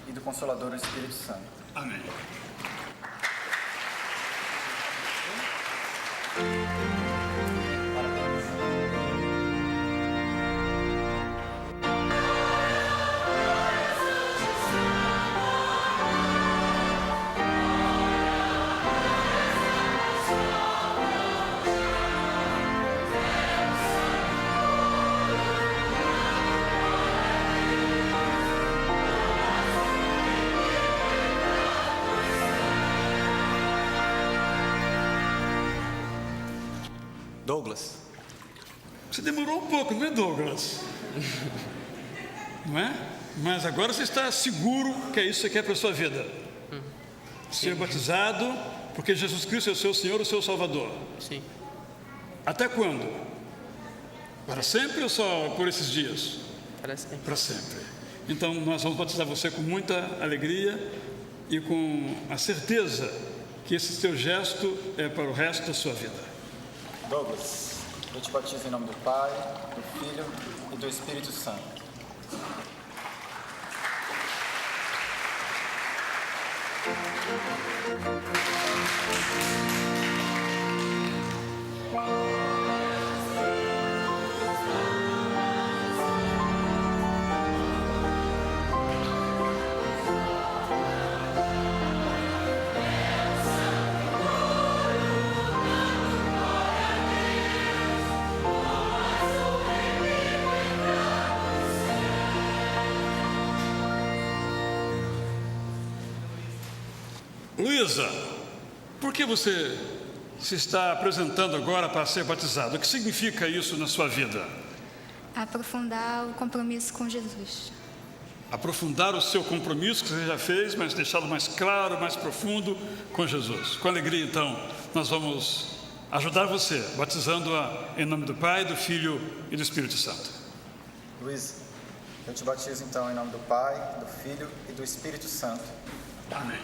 e do Consolador, o Espírito Santo. Amém. Douglas. Você demorou um pouco, não é, Douglas? Não é? Mas agora você está seguro que é isso que você quer para a sua vida. Ser batizado, porque Jesus Cristo é o seu Senhor, o seu Salvador. Sim. Até quando? Para sempre ou só por esses dias? Para sempre. Para sempre. Então nós vamos batizar você com muita alegria e com a certeza que esse seu gesto é para o resto da sua vida. Douglas, eu te batizo em nome do Pai, do Filho e do Espírito Santo. Luísa, por que você se está apresentando agora para ser batizada? O que significa isso na sua vida? Aprofundar o compromisso com Jesus. Aprofundar o seu compromisso que você já fez, mas deixá-lo mais claro, mais profundo com Jesus. Com alegria, então, nós vamos ajudar você, batizando-a em nome do Pai, do Filho e do Espírito Santo. Luísa, eu te batizo então em nome do Pai, do Filho e do Espírito Santo. Amém.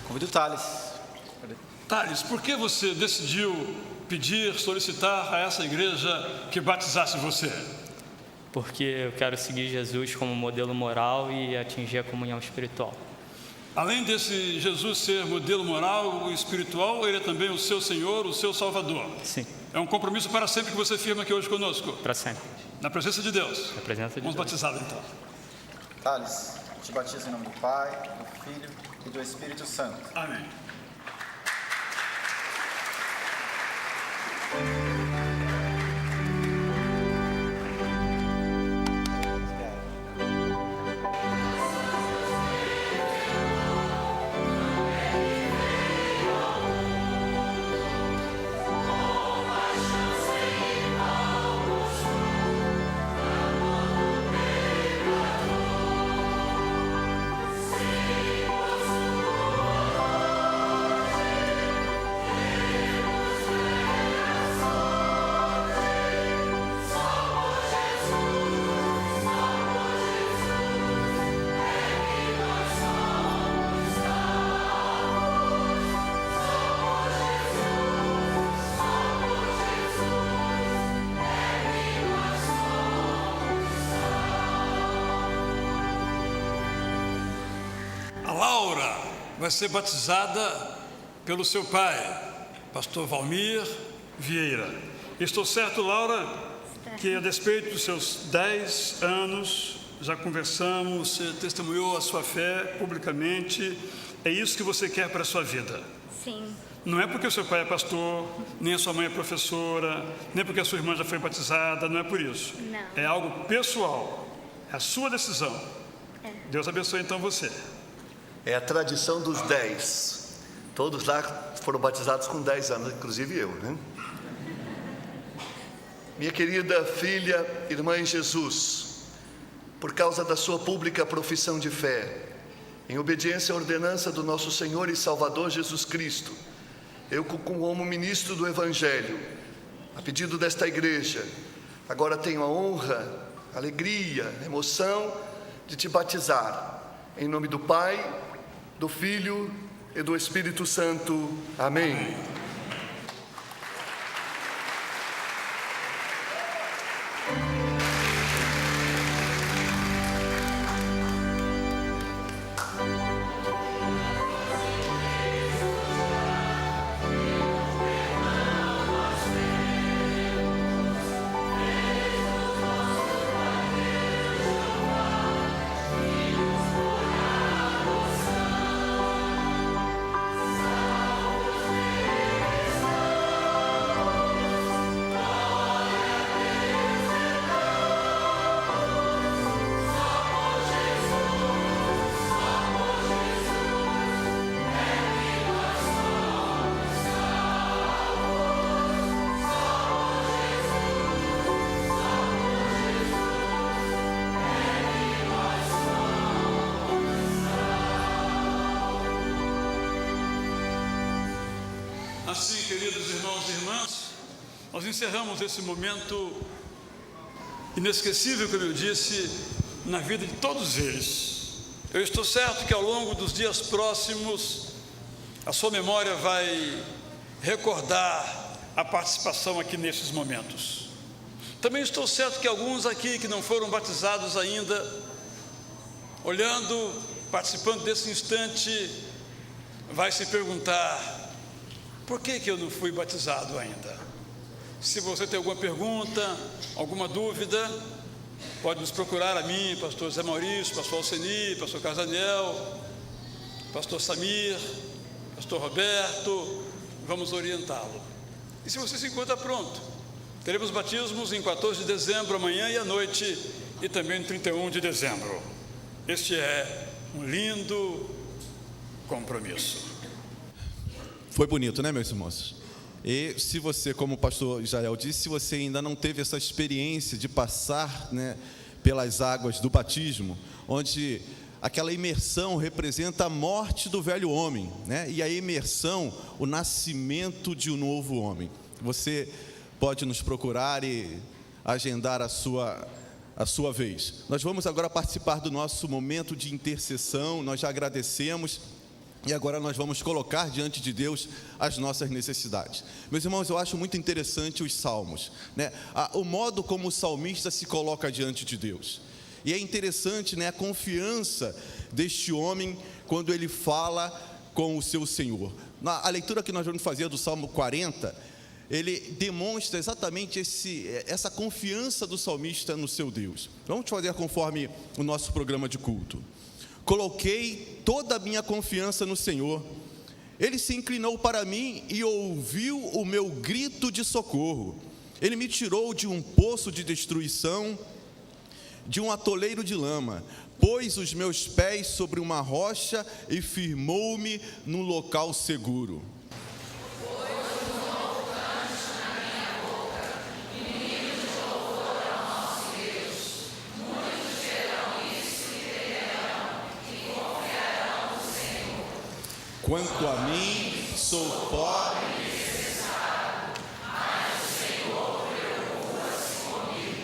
Convido o Thales. Thales, por que você decidiu pedir, solicitar a essa igreja que batizasse você? Porque eu quero seguir Jesus como modelo moral e atingir a comunhão espiritual. Além desse Jesus ser modelo moral e espiritual, ele é também o seu Senhor, o seu Salvador. Sim. É um compromisso para sempre que você firma aqui hoje conosco. Para sempre. Na presença de Deus. Na presença de Vamos Deus. batizá-lo então. Thales, te batizo em nome do Pai, do Filho e do Espírito Santo. Amém. Laura vai ser batizada pelo seu pai, pastor Valmir Vieira. Estou certo, Laura, que a despeito dos seus 10 anos, já conversamos, você testemunhou a sua fé publicamente, é isso que você quer para a sua vida? Sim. Não é porque o seu pai é pastor, nem a sua mãe é professora, nem porque a sua irmã já foi batizada, não é por isso. Não. É algo pessoal, é a sua decisão. É. Deus abençoe então você. É a tradição dos 10. Todos lá foram batizados com 10 anos, inclusive eu, né? Minha querida filha, irmã em Jesus, por causa da sua pública profissão de fé, em obediência à ordenança do nosso Senhor e Salvador Jesus Cristo, eu, como ministro do Evangelho, a pedido desta igreja, agora tenho a honra, a alegria, a emoção de te batizar, em nome do Pai, do Filho e do Espírito Santo. Amém. Assim, queridos irmãos e irmãs, nós encerramos esse momento inesquecível, como eu disse, na vida de todos eles. Eu estou certo que ao longo dos dias próximos, a sua memória vai recordar a participação aqui nesses momentos. Também estou certo que alguns aqui que não foram batizados ainda, olhando, participando desse instante, vai se perguntar: por que eu não fui batizado ainda? Se você tem alguma pergunta, alguma dúvida, pode nos procurar a mim, pastor Zé Maurício, pastor Alceni, pastor Casaniel, pastor Samir, pastor Roberto, vamos orientá-lo. E se você se encontra pronto, teremos batismos em 14 de dezembro, amanhã e à noite, e também em 31 de dezembro. Este é um lindo compromisso. Foi bonito, né, meus irmãos? E se você, como o pastor Israel disse, se você ainda não teve essa experiência de passar, né, pelas águas do batismo, onde aquela imersão representa a morte do velho homem, né? E a imersão, o nascimento de um novo homem. Você pode nos procurar e agendar a sua vez. Nós vamos agora participar do nosso momento de intercessão. Nós já agradecemos. E agora nós vamos colocar diante de Deus as nossas necessidades. Meus irmãos, eu acho muito interessante os salmos, né? O modo como o salmista se coloca diante de Deus. E é interessante, né, a confiança deste homem quando ele fala com o seu Senhor. A leitura que nós vamos fazer do Salmo 40, ele demonstra exatamente essa confiança do salmista no seu Deus. Vamos fazer conforme o nosso programa de culto. Coloquei toda a minha confiança no Senhor. Ele se inclinou para mim e ouviu o meu grito de socorro. Ele me tirou de um poço de destruição, de um atoleiro de lama, pôs os meus pés sobre uma rocha e firmou-me num local seguro. Quanto a mim, sou pobre e necessitado, mas o Senhor preocupa-se comigo.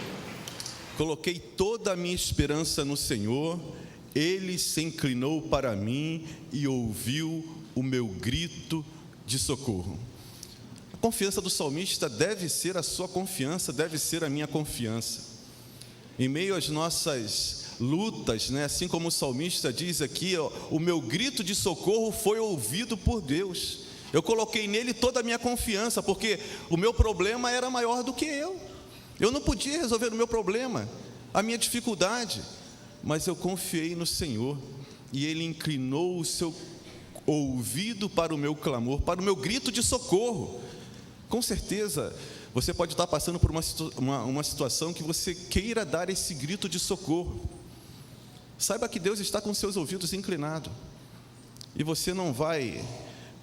Coloquei toda a minha esperança no Senhor, Ele se inclinou para mim e ouviu o meu grito de socorro. A confiança do salmista deve ser a sua confiança, deve ser a minha confiança. Em meio às nossas lutas, né? Assim como o salmista diz aqui, ó, o meu grito de socorro foi ouvido por Deus. Eu coloquei nele toda a minha confiança, porque o meu problema era maior do que eu. Eu não podia resolver o meu problema, a minha dificuldade, mas eu confiei no Senhor e Ele inclinou o seu ouvido para o meu clamor, para o meu grito de socorro. Com certeza, você pode estar passando por uma situação que você queira dar esse grito de socorro. Saiba que Deus está com seus ouvidos inclinados e você não vai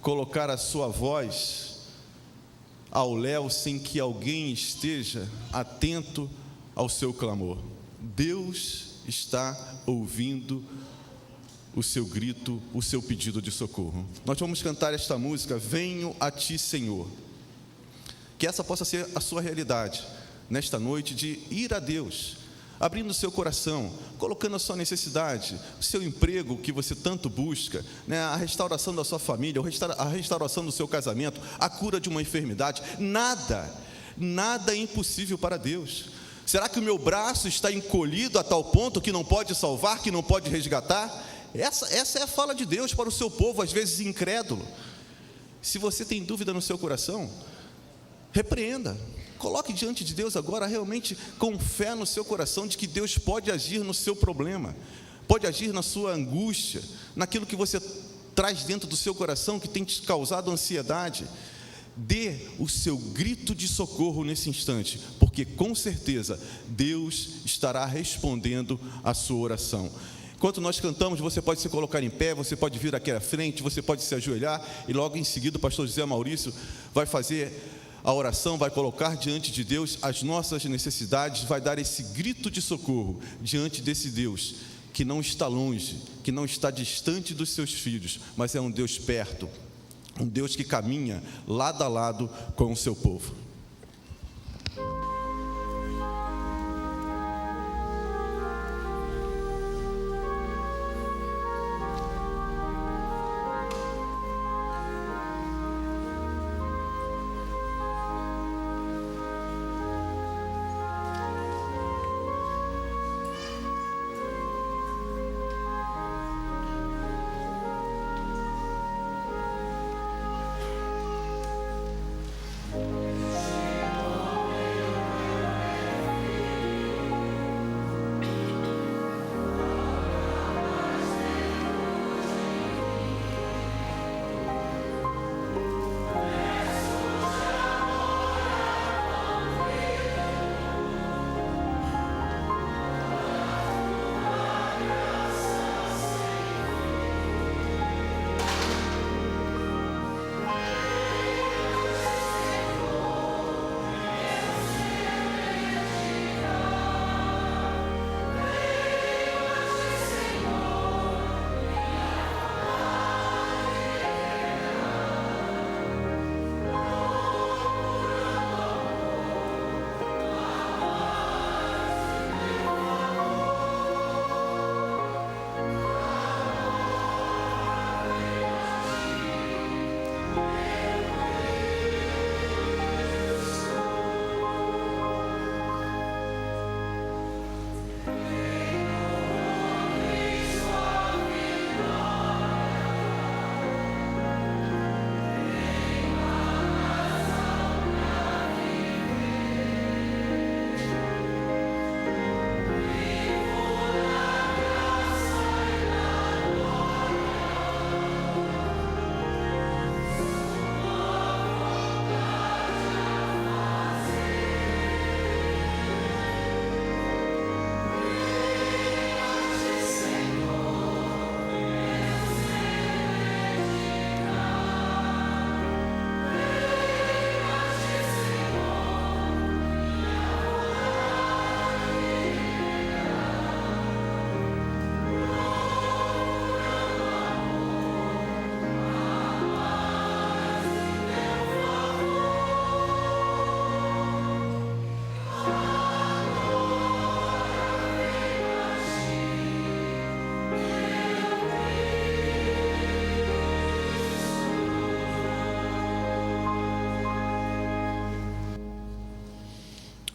colocar a sua voz ao léu sem que alguém esteja atento ao seu clamor. Deus está ouvindo o seu grito, o seu pedido de socorro. Nós vamos cantar esta música, Venho a Ti, Senhor. Que essa possa ser a sua realidade nesta noite, de ir a Deus, abrindo o seu coração, colocando a sua necessidade, o seu emprego que você tanto busca, né? A restauração da sua família, a restauração do seu casamento, a cura de uma enfermidade. Nada é impossível para Deus. Será que o meu braço está encolhido a tal ponto que não pode salvar, que não pode resgatar? Essa é a fala de Deus para o seu povo, às vezes incrédulo. Se você tem dúvida no seu coração, repreenda, coloque diante de Deus agora, realmente com fé no seu coração, de que Deus pode agir no seu problema, pode agir na sua angústia, naquilo que você traz dentro do seu coração, que tem te causado ansiedade. Dê o seu grito de socorro nesse instante, porque com certeza Deus estará respondendo a sua oração. Enquanto nós cantamos, você pode se colocar em pé, você pode vir aqui à frente, você pode se ajoelhar, e logo em seguida o pastor José Maurício vai fazer a oração, vai colocar diante de Deus as nossas necessidades, vai dar esse grito de socorro diante desse Deus que não está longe, que não está distante dos seus filhos, mas é um Deus perto, um Deus que caminha lado a lado com o seu povo.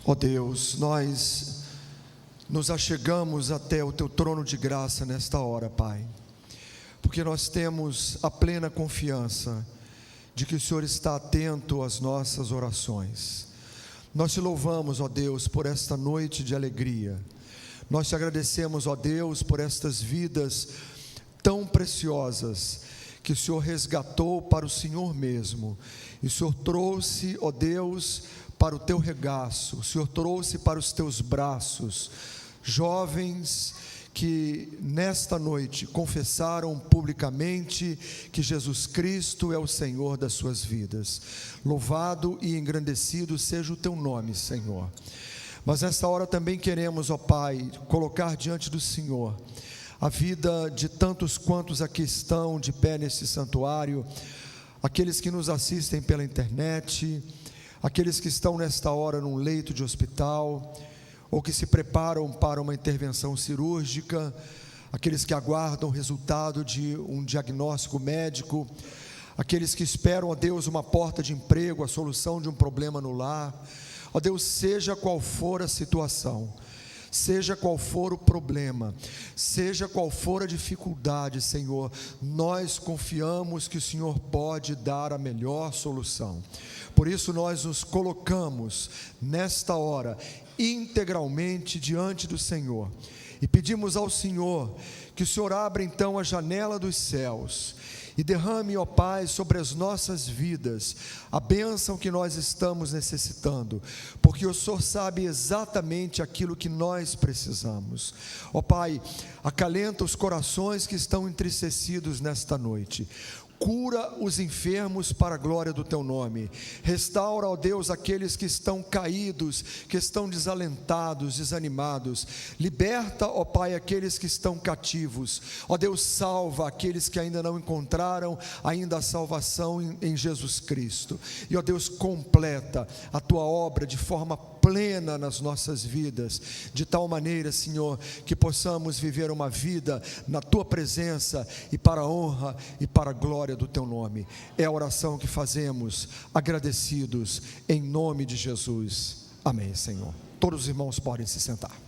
Ó Deus, nós nos achegamos até o Teu trono de graça nesta hora, Pai, porque nós temos a plena confiança de que o Senhor está atento às nossas orações. Nós te louvamos, ó Deus, por esta noite de alegria. Nós te agradecemos, ó Deus, por estas vidas tão preciosas que o Senhor resgatou para o Senhor mesmo. E o Senhor trouxe, ó Deus, para o teu regaço, o Senhor trouxe para os teus braços jovens que nesta noite confessaram publicamente que Jesus Cristo é o Senhor das suas vidas. Louvado e engrandecido seja o teu nome, Senhor. Mas nesta hora também queremos, ó Pai, colocar diante do Senhor a vida de tantos quantos aqui estão de pé nesse santuário, aqueles que nos assistem pela internet, aqueles que estão nesta hora num leito de hospital, ou que se preparam para uma intervenção cirúrgica, aqueles que aguardam o resultado de um diagnóstico médico, aqueles que esperam, ó Deus, uma porta de emprego, a solução de um problema no lar. Ó Deus, seja qual for a situação, seja qual for o problema, seja qual for a dificuldade, Senhor, nós confiamos que o Senhor pode dar a melhor solução. Por isso nós nos colocamos nesta hora integralmente diante do Senhor e pedimos ao Senhor que o Senhor abra então a janela dos céus e derrame, ó Pai, sobre as nossas vidas a bênção que nós estamos necessitando, porque o Senhor sabe exatamente aquilo que nós precisamos. Ó Pai, acalenta os corações que estão entristecidos nesta noite. Cura os enfermos para a glória do Teu nome. Restaura, ó Deus, aqueles que estão caídos, que estão desalentados, desanimados. Liberta, ó Pai, aqueles que estão cativos. Ó Deus, salva aqueles que ainda não encontraram ainda a salvação em Jesus Cristo. E, ó Deus, completa a Tua obra de forma plena nas nossas vidas, de tal maneira, Senhor, que possamos viver uma vida na Tua presença e para a honra e para a glória do Teu nome. É a oração que fazemos, agradecidos, em nome de Jesus. Amém, Senhor. Todos os irmãos podem se sentar.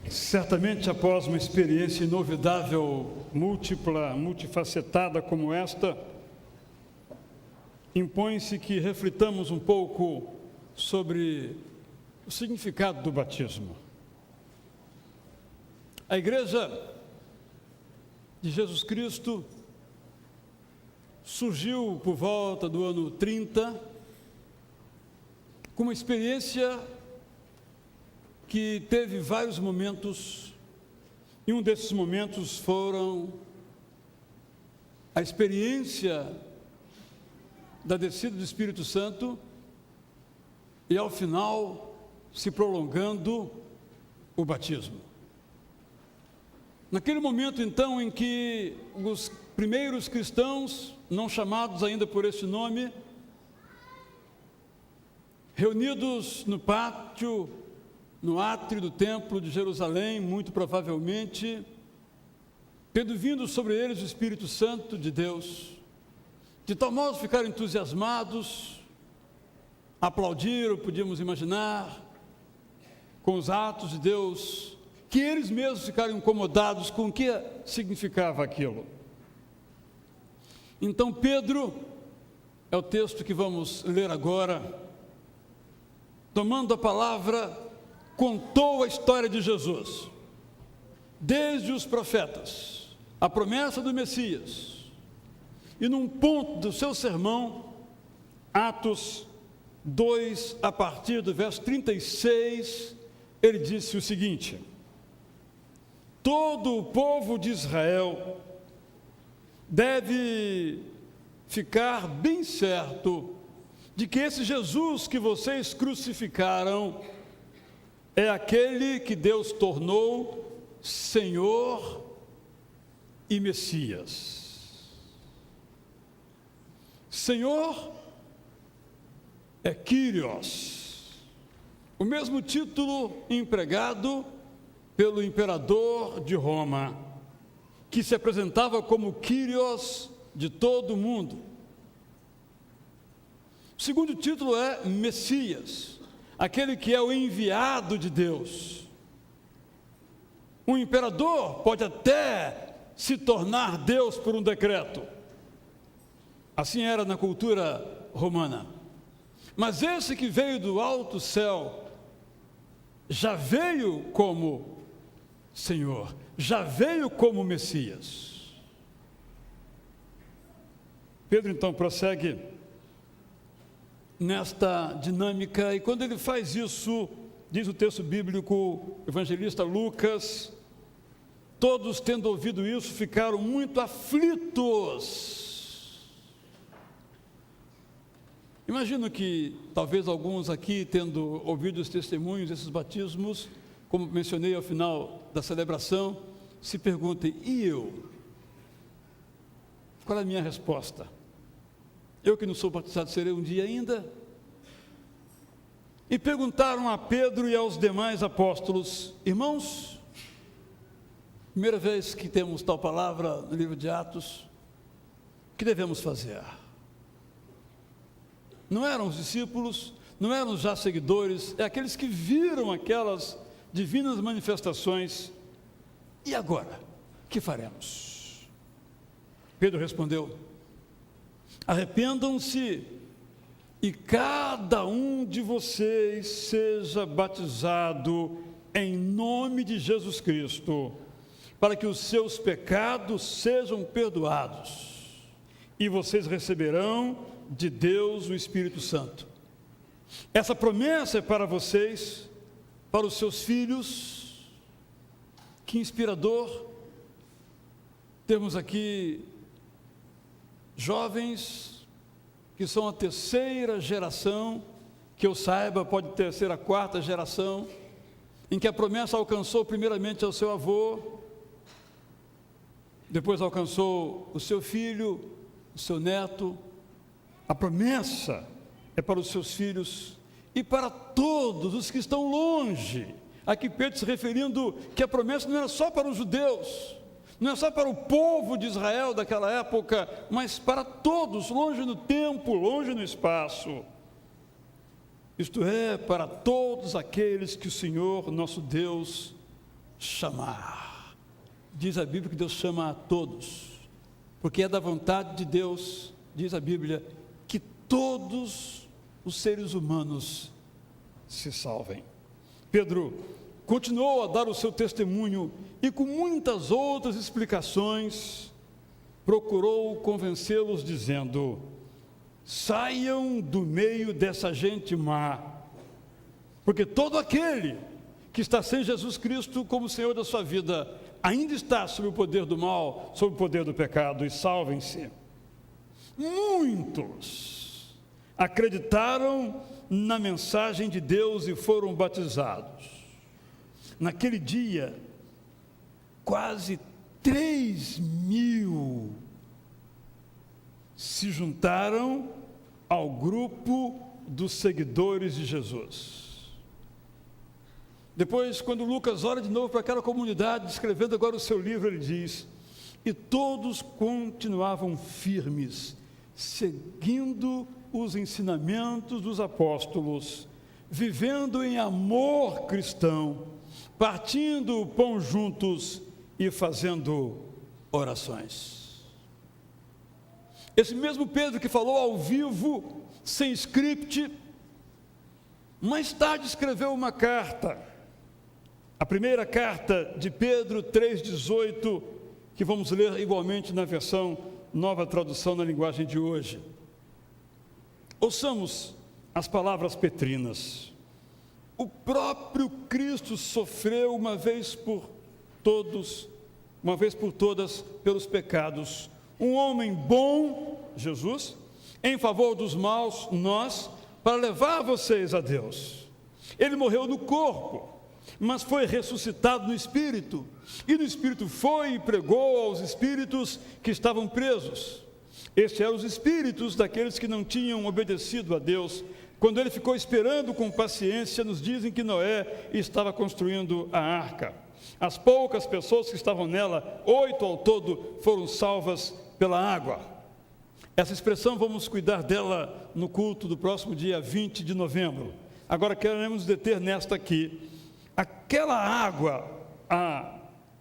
Certamente, após uma experiência inovidável, múltipla, multifacetada como esta, impõe-se que reflitamos um pouco sobre o significado do batismo. A Igreja de Jesus Cristo surgiu por volta do ano 30, com uma experiência que teve vários momentos, e um desses momentos foram a experiência da descida do Espírito Santo e, ao final, se prolongando o batismo. Naquele momento, então, em que os primeiros cristãos, não chamados ainda por esse nome, reunidos no pátio, no átrio do templo de Jerusalém, muito provavelmente, tendo vindo sobre eles o Espírito Santo de Deus, de tal modo ficaram entusiasmados, aplaudiram, podíamos imaginar, com os atos de Deus, que eles mesmos ficaram incomodados com o que significava aquilo. Então Pedro, é o texto que vamos ler agora, tomando a palavra, contou a história de Jesus, desde os profetas, a promessa do Messias, e num ponto do seu sermão, Atos 2, a partir do verso 36, ele disse o seguinte: todo o povo de Israel deve ficar bem certo de que esse Jesus que vocês crucificaram é aquele que Deus tornou Senhor e Messias. Senhor é Kyrios, o mesmo título empregado pelo imperador de Roma, que se apresentava como Kyrios de todo o mundo. O segundo título é Messias, aquele que é o enviado de Deus. Um imperador pode até se tornar Deus por um decreto. Assim era na cultura romana. Mas esse que veio do alto céu já veio como Senhor, já veio como Messias. Pedro então prossegue nesta dinâmica, e quando ele faz isso, diz o texto bíblico, o evangelista Lucas, todos tendo ouvido isso ficaram muito aflitos. Imagino que talvez alguns aqui, tendo ouvido os testemunhos desses batismos, como mencionei ao final da celebração, se perguntem: e eu? Qual é a minha resposta? Eu que não sou batizado serei um dia ainda? E perguntaram a Pedro e aos demais apóstolos: irmãos, primeira vez que temos tal palavra no livro de Atos, o que devemos fazer? Não eram os discípulos, não eram já seguidores, é aqueles que viram aquelas divinas manifestações. E agora, o que faremos? Pedro respondeu: arrependam-se e cada um de vocês seja batizado em nome de Jesus Cristo, para que os seus pecados sejam perdoados, e vocês receberão de Deus o Espírito Santo. Essa promessa é para vocês, para os seus filhos. Que inspirador termos aqui jovens que são a terceira geração, que eu saiba pode ser a quarta geração, em que a promessa alcançou primeiramente ao seu avô, depois alcançou o seu filho, o seu neto. A promessa é para os seus filhos e para todos os que estão longe. Aqui Pedro se referindo que a promessa não era só para os judeus, não é só para o povo de Israel daquela época, mas para todos, longe no tempo, longe no espaço. Isto é, para todos aqueles que o Senhor, nosso Deus, chamar. Diz a Bíblia que Deus chama a todos, porque é da vontade de Deus, diz a Bíblia, que todos os seres humanos se salvem. Pedro continuou a dar o seu testemunho e, com muitas outras explicações, procurou convencê-los, dizendo: saiam do meio dessa gente má, porque todo aquele que está sem Jesus Cristo como Senhor da sua vida ainda está sob o poder do mal, sob o poder do pecado, e salvem-se. Muitos acreditaram na mensagem de Deus e foram batizados. Naquele dia, quase 3.000 se juntaram ao grupo dos seguidores de Jesus. Depois, quando Lucas olha de novo para aquela comunidade, escrevendo agora o seu livro, ele diz: e todos continuavam firmes, seguindo os ensinamentos dos apóstolos, vivendo em amor cristão, partindo o pão juntos e fazendo orações. Esse mesmo Pedro que falou ao vivo, sem script, mais tarde escreveu uma carta, a primeira carta de Pedro 3,18, que vamos ler igualmente na versão Nova Tradução na linguagem de hoje. Ouçamos as palavras petrinas. O próprio Cristo sofreu uma vez por todas, pelos pecados. Um homem bom, Jesus, em favor dos maus, nós, para levar vocês a Deus. Ele morreu no corpo, mas foi ressuscitado no Espírito, e no Espírito foi e pregou aos espíritos que estavam presos. Estes eram os espíritos daqueles que não tinham obedecido a Deus, quando ele ficou esperando com paciência, nos dizem que Noé estava construindo a arca. As poucas pessoas que estavam nela, 8 ao todo, foram salvas pela água. Essa expressão vamos cuidar dela no culto do próximo dia 20 de novembro. agora queremos deter nesta aqui. Aquela água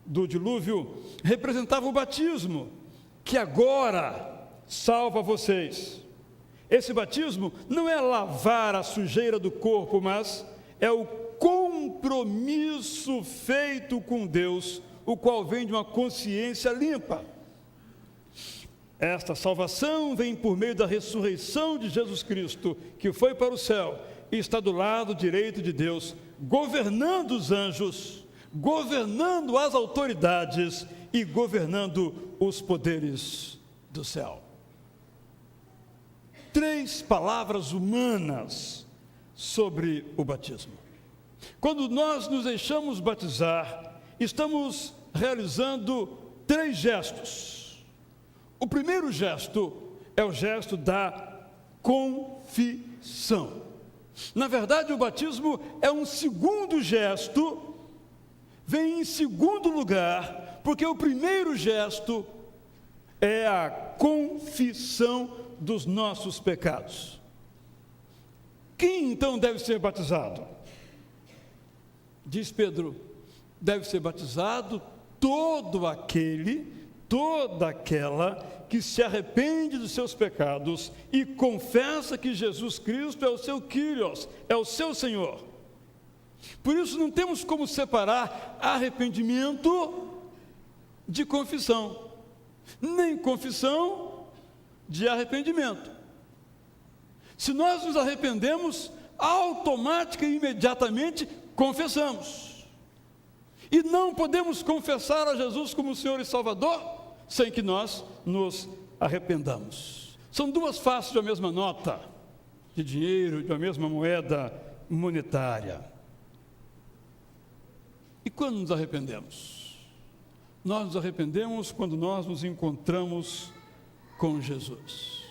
do dilúvio representava o batismo, que agora salva vocês. Esse batismo não é lavar a sujeira do corpo, mas é o compromisso feito com Deus, o qual vem de uma consciência limpa. Esta salvação vem por meio da ressurreição de Jesus Cristo, que foi para o céu e está do lado direito de Deus, governando os anjos, governando as autoridades e governando os poderes do céu. 3 palavras humanas sobre o batismo. Quando nós nos deixamos batizar, estamos realizando 3 gestos. O primeiro gesto é o gesto da confissão. Na verdade, o batismo é um segundo gesto, vem em segundo lugar, porque o primeiro gesto é a confissão dos nossos pecados. Quem então deve ser batizado? Diz Pedro, deve ser batizado todo aquele, toda aquela que se arrepende dos seus pecados e confessa que Jesus Cristo é o seu Kyrios, é o seu Senhor. Por isso não temos como separar arrependimento de confissão, nem confissão de arrependimento. Se nós nos arrependemos, automática e imediatamente confessamos. E não podemos confessar a Jesus como Senhor e Salvador sem que nós nos arrependamos. São 2 faces de uma mesma nota de dinheiro, de uma mesma moeda monetária. E quando nos arrependemos? Nós nos arrependemos quando nós nos encontramos com Jesus.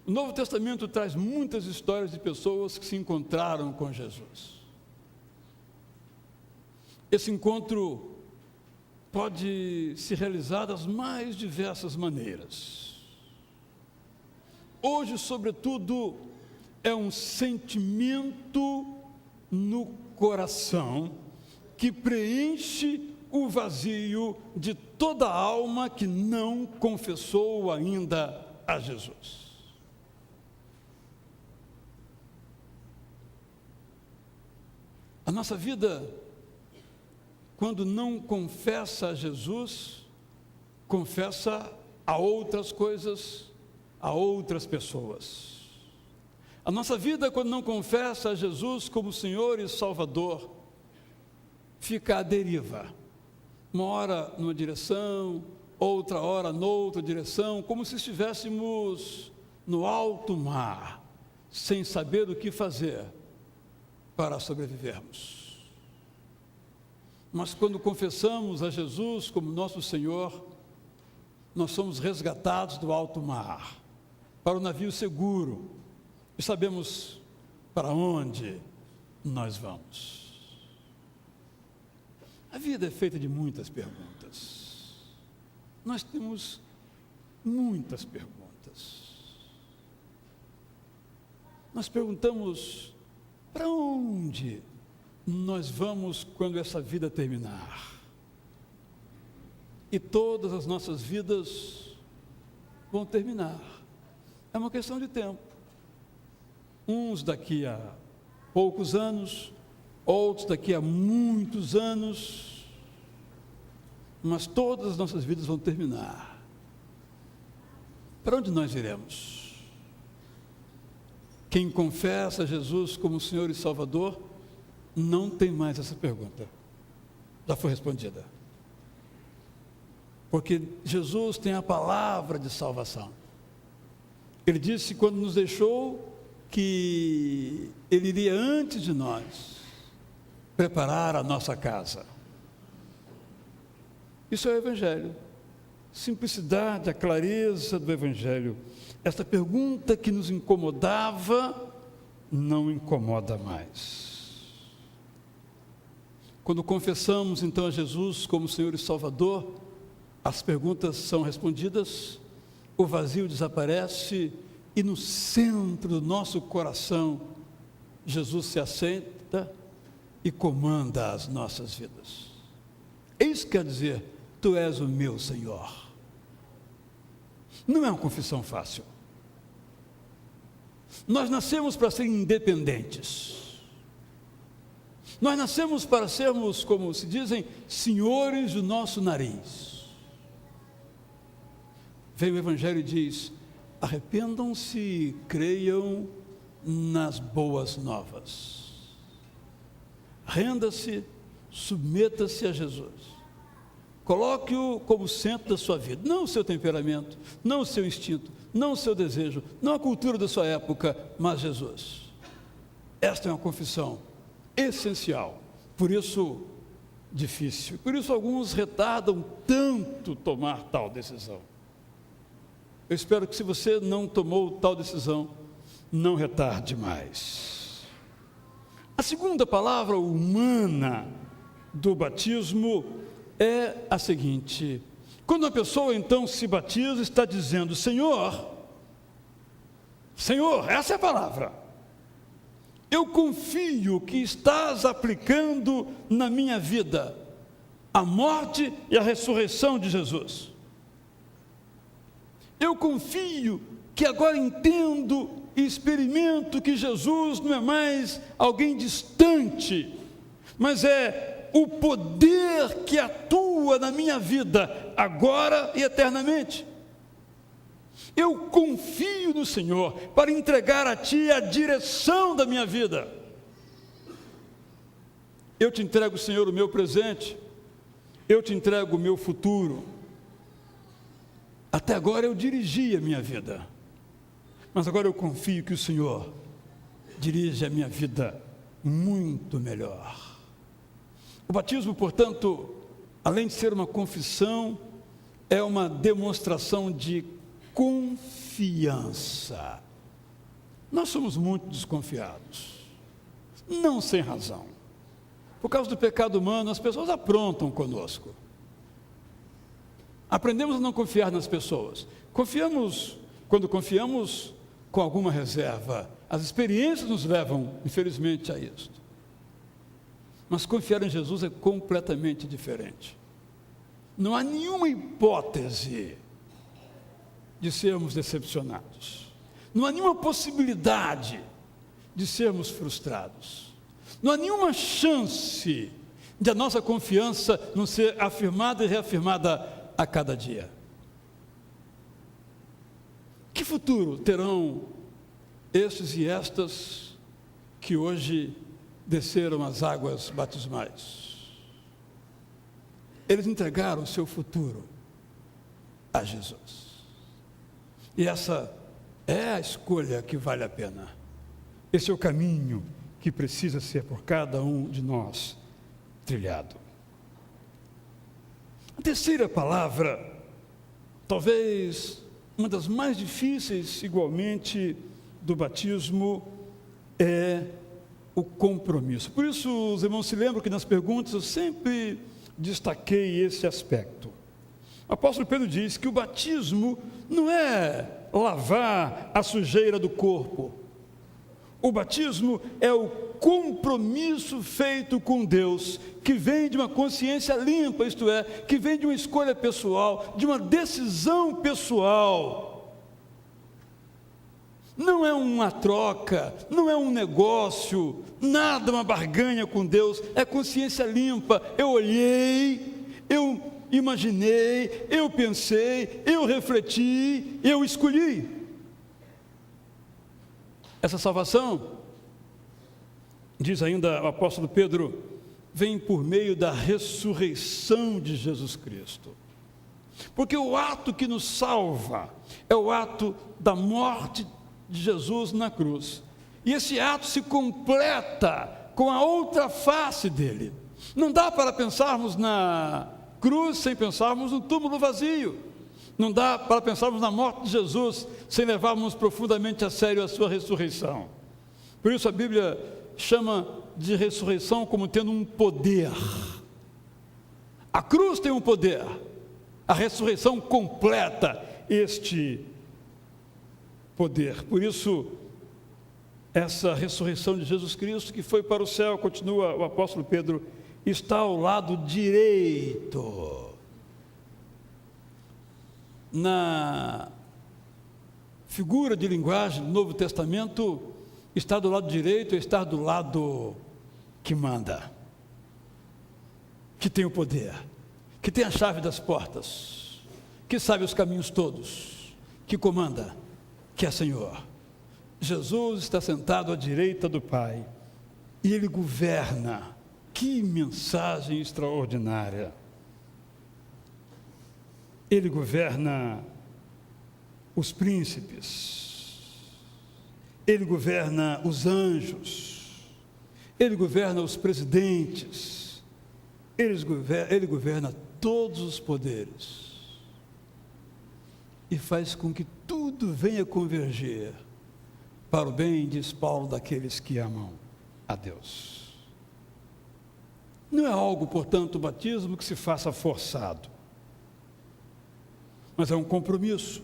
O Novo Testamento traz muitas histórias de pessoas que se encontraram com Jesus. Esse encontro pode se realizar das mais diversas maneiras. Hoje, sobretudo, é um sentimento no coração que preenche o vazio de toda alma que não confessou ainda a Jesus. A nossa vida, quando não confessa a Jesus, confessa a outras coisas, a outras pessoas. A nossa vida, quando não confessa a Jesus como Senhor e Salvador, fica à deriva. Uma hora numa direção, outra hora noutra direção, como se estivéssemos no alto mar, sem saber o que fazer para sobrevivermos. Mas quando confessamos a Jesus como nosso Senhor, nós somos resgatados do alto mar, para o navio seguro, e sabemos para onde nós vamos. A vida é feita de muitas perguntas. Nós temos muitas perguntas. Nós perguntamos: para onde nós vamos quando essa vida terminar? E todas as nossas vidas vão terminar. É uma questão de tempo. Uns daqui a poucos anos, outros daqui a muitos anos, mas todas as nossas vidas vão terminar. Para onde nós iremos? Quem confessa Jesus como Senhor e Salvador não tem mais essa pergunta. Já foi respondida. Porque Jesus tem a palavra de salvação. Ele disse quando nos deixou que Ele iria antes de nós preparar a nossa casa. Isso é o Evangelho. Simplicidade, a clareza do Evangelho. Esta pergunta que nos incomodava, não incomoda mais. Quando confessamos então a Jesus como Senhor e Salvador, as perguntas são respondidas, o vazio desaparece e no centro do nosso coração Jesus se assenta e comanda as nossas vidas. Isso quer dizer, tu és o meu Senhor. Não é uma confissão fácil. Nós nascemos para ser independentes. Nós nascemos para sermos, como se dizem, senhores do nosso nariz. Vem o Evangelho e diz: arrependam-se e creiam nas boas novas. Renda-se, submeta-se a Jesus. Coloque-o como centro da sua vida, não o seu temperamento, não o seu instinto, não o seu desejo, não a cultura da sua época, mas Jesus. Esta é uma confissão essencial, por isso difícil, por isso alguns retardam tanto tomar tal decisão. Eu espero que, se você não tomou tal decisão, não retarde mais. A segunda palavra humana do batismo é a seguinte: quando uma pessoa então se batiza, está dizendo: Senhor, Senhor, essa é a palavra, eu confio que estás aplicando na minha vida a morte e a ressurreição de Jesus. Eu confio que agora entendo e experimento que Jesus não é mais alguém distante, mas é o poder que atua na minha vida, agora e eternamente. Eu confio no Senhor para entregar a Ti a direção da minha vida. Eu te entrego, Senhor, o meu presente, eu te entrego o meu futuro. Até agora eu dirigi a minha vida, mas agora eu confio que o Senhor dirige a minha vida muito melhor. O batismo, portanto, além de ser uma confissão, é uma demonstração de confiança. Nós somos muito desconfiados, não sem razão. Por causa do pecado humano, as pessoas aprontam conosco. Aprendemos a não confiar nas pessoas. Quando confiamos com alguma reserva. As experiências nos levam, infelizmente, a isso. Mas confiar em Jesus é completamente diferente. Não há nenhuma hipótese de sermos decepcionados. Não há nenhuma possibilidade de sermos frustrados. Não há nenhuma chance de a nossa confiança não ser afirmada e reafirmada a cada dia. Que futuro terão estes e estas que hoje desceram as águas batismais? Eles entregaram o seu futuro a Jesus. E essa é a escolha que vale a pena. Esse é o caminho que precisa ser por cada um de nós trilhado. A terceira palavra, talvez uma das mais difíceis igualmente do batismo, é o compromisso. Por isso, os irmãos se lembram que nas perguntas eu sempre destaquei esse aspecto. O apóstolo Pedro diz que o batismo não é lavar a sujeira do corpo. O batismo é o compromisso feito com Deus, que vem de uma consciência limpa, isto é, que vem de uma escolha pessoal, de uma decisão pessoal. Não é uma troca, não é um negócio, nada uma barganha com Deus, é consciência limpa. Eu olhei, eu imaginei, eu pensei, eu refleti, eu escolhi. Essa salvação, diz ainda o apóstolo Pedro, vem por meio da ressurreição de Jesus Cristo. Porque o ato que nos salva é o ato da morte de Jesus na cruz. E esse ato se completa com a outra face dele. Não dá para pensarmos na cruz sem pensarmos no túmulo vazio. Não dá para pensarmos na morte de Jesus sem levarmos profundamente a sério a sua ressurreição. Por isso a Bíblia chama de ressurreição como tendo um poder. A cruz tem um poder. A ressurreição completa este poder. Por isso, essa ressurreição de Jesus Cristo que foi para o céu, continua o apóstolo Pedro, está ao lado direito. Na figura de linguagem do Novo Testamento, estar do lado direito é estar do lado que manda, que tem o poder, que tem a chave das portas, que sabe os caminhos todos, que comanda, que é Senhor. Jesus está sentado à direita do Pai e Ele governa. Que mensagem extraordinária! Ele governa os príncipes, Ele governa os anjos, Ele governa os presidentes, Ele governa todos os poderes e faz com que tudo venha converger para o bem, diz Paulo, daqueles que amam a Deus. Não é algo, portanto, o batismo que se faça forçado, mas é um compromisso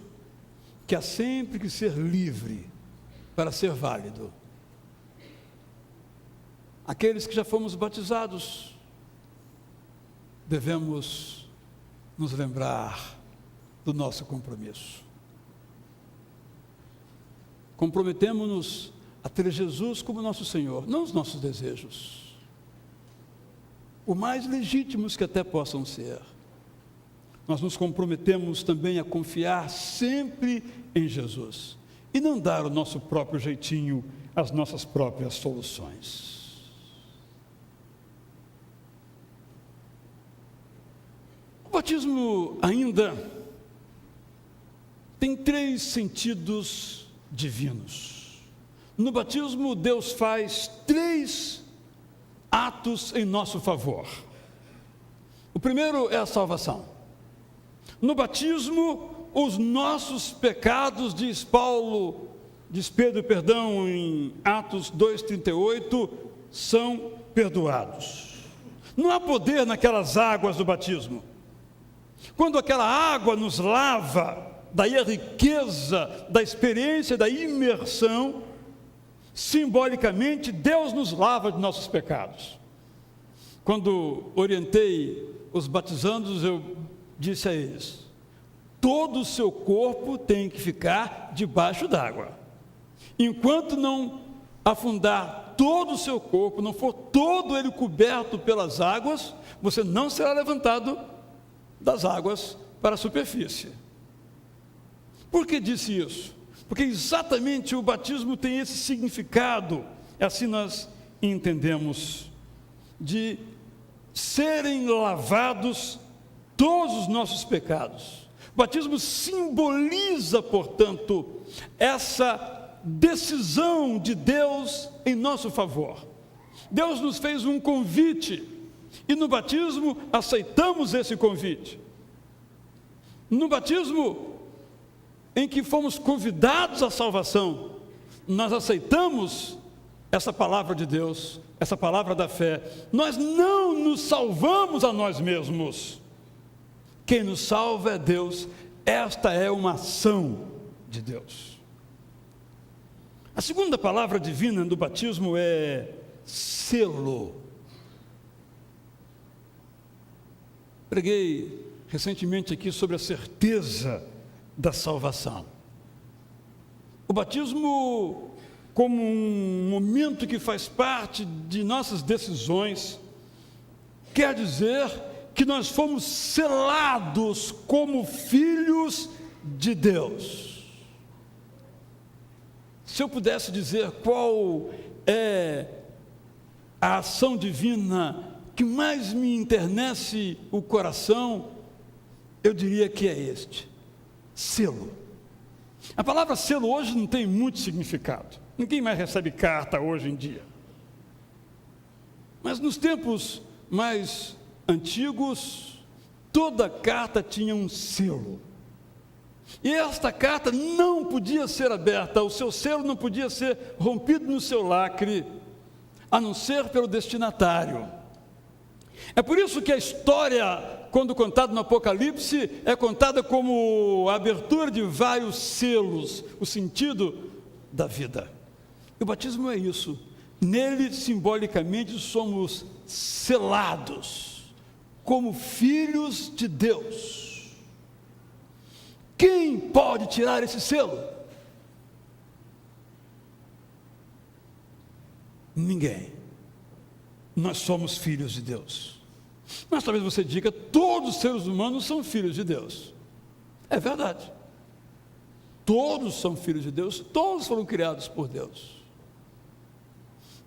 que há sempre que ser livre para ser válido. Aqueles que já fomos batizados, devemos nos lembrar do nosso compromisso. Comprometemo-nos a ter Jesus como nosso Senhor, não os nossos desejos, o mais legítimos que até possam ser. Nós nos comprometemos também a confiar sempre em Jesus e não dar o nosso próprio jeitinho, as nossas próprias soluções. O batismo ainda tem 3 sentidos divinos. No batismo, Deus faz 3 atos em nosso favor. O primeiro é a salvação. No batismo, os nossos pecados, diz Pedro, em Atos 2,38, são perdoados. Não há poder naquelas águas do batismo. Quando aquela água nos lava, daí a riqueza da experiência, da imersão, simbolicamente, Deus nos lava de nossos pecados. Quando orientei os batizandos, eu disse a eles: todo o seu corpo tem que ficar debaixo d'água. Enquanto não afundar todo o seu corpo, não for todo ele coberto pelas águas, você não será levantado das águas para a superfície. Por que disse isso? Porque exatamente o batismo tem esse significado, assim nós entendemos, de serem lavados todos os nossos pecados. O batismo simboliza, portanto, essa decisão de Deus em nosso favor. Deus nos fez um convite e no batismo aceitamos esse convite. No batismo em que fomos convidados à salvação, nós aceitamos essa palavra de Deus, essa palavra da fé. Nós não nos salvamos a nós mesmos. Quem nos salva é Deus. Esta é uma ação de Deus. A segunda palavra divina do batismo é selo. Preguei recentemente aqui sobre a certeza da salvação. O batismo, como um momento que faz parte de nossas decisões, quer dizer que nós fomos selados como filhos de Deus. Se eu pudesse dizer qual é a ação divina que mais me enternece o coração, eu diria que é este: selo. A palavra selo hoje não tem muito significado. Ninguém mais recebe carta hoje em dia. Mas nos tempos mais antigos, toda carta tinha um selo. E esta carta não podia ser aberta, o seu selo não podia ser rompido no seu lacre, a não ser pelo destinatário. É por isso que a história, quando contada no Apocalipse, é contada como a abertura de vários selos, o sentido da vida. E o batismo é isso. Nele, simbolicamente, somos selados como filhos de Deus. Quem pode tirar esse selo? Ninguém. Nós somos filhos de Deus. Mas talvez você diga, todos os seres humanos são filhos de Deus. É verdade. Todos são filhos de Deus, todos foram criados por Deus.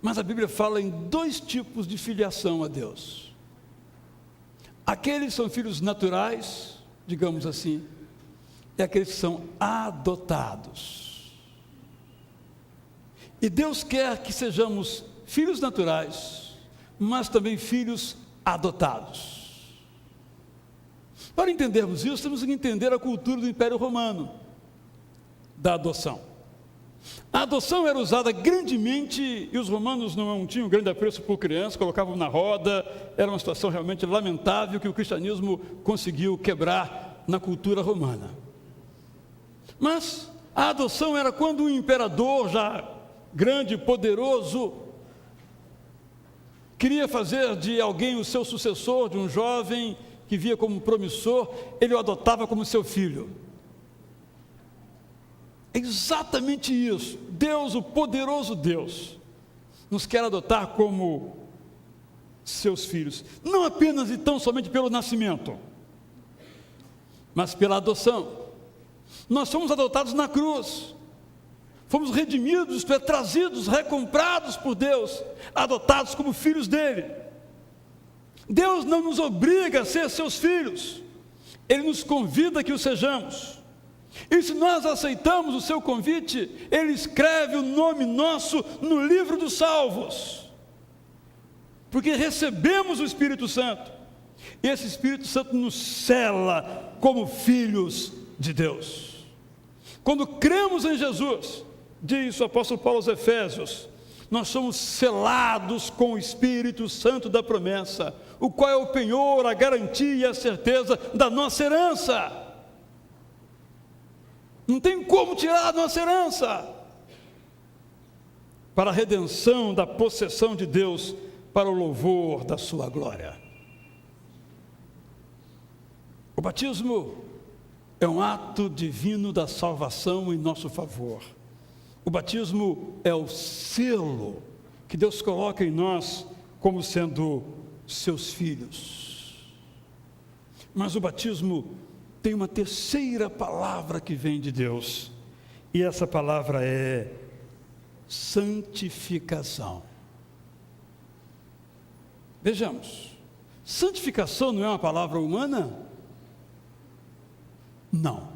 Mas a Bíblia fala em dois tipos de filiação a Deus. Aqueles são filhos naturais, digamos assim, e aqueles que são adotados. E Deus quer que sejamos filhos naturais, mas também filhos adotados. Para entendermos isso, temos que entender a cultura do Império Romano, da adoção. A adoção era usada grandemente, e os romanos não tinham grande apreço por crianças, colocavam na roda, era uma situação realmente lamentável que o cristianismo conseguiu quebrar na cultura romana. Mas a adoção era quando um imperador já grande, poderoso, queria fazer de alguém o seu sucessor, de um jovem que via como promissor, ele o adotava como seu filho. É exatamente isso. Deus, o poderoso Deus, nos quer adotar como seus filhos. Não apenas e tão somente pelo nascimento, mas pela adoção. Nós fomos adotados na cruz. Fomos redimidos, isto é, trazidos, recomprados por Deus, adotados como filhos dele. Deus não nos obriga a ser seus filhos. Ele nos convida que o sejamos. E se nós aceitamos o seu convite, ele escreve o nome nosso no livro dos salvos, porque recebemos o Espírito Santo, e esse Espírito Santo nos sela como filhos de Deus. Quando cremos em Jesus, diz o apóstolo Paulo aos Efésios, nós somos selados com o Espírito Santo da promessa, o qual é o penhor, a garantia e a certeza da nossa herança. Não tem como tirar a nossa herança. Para a redenção da possessão de Deus, para o louvor da sua glória. O batismo é um ato divino da salvação em nosso favor. O batismo é o selo que Deus coloca em nós como sendo seus filhos. Mas o batismo tem uma terceira palavra que vem de Deus, e essa palavra é santificação. Vejamos, santificação não é uma palavra humana? Não.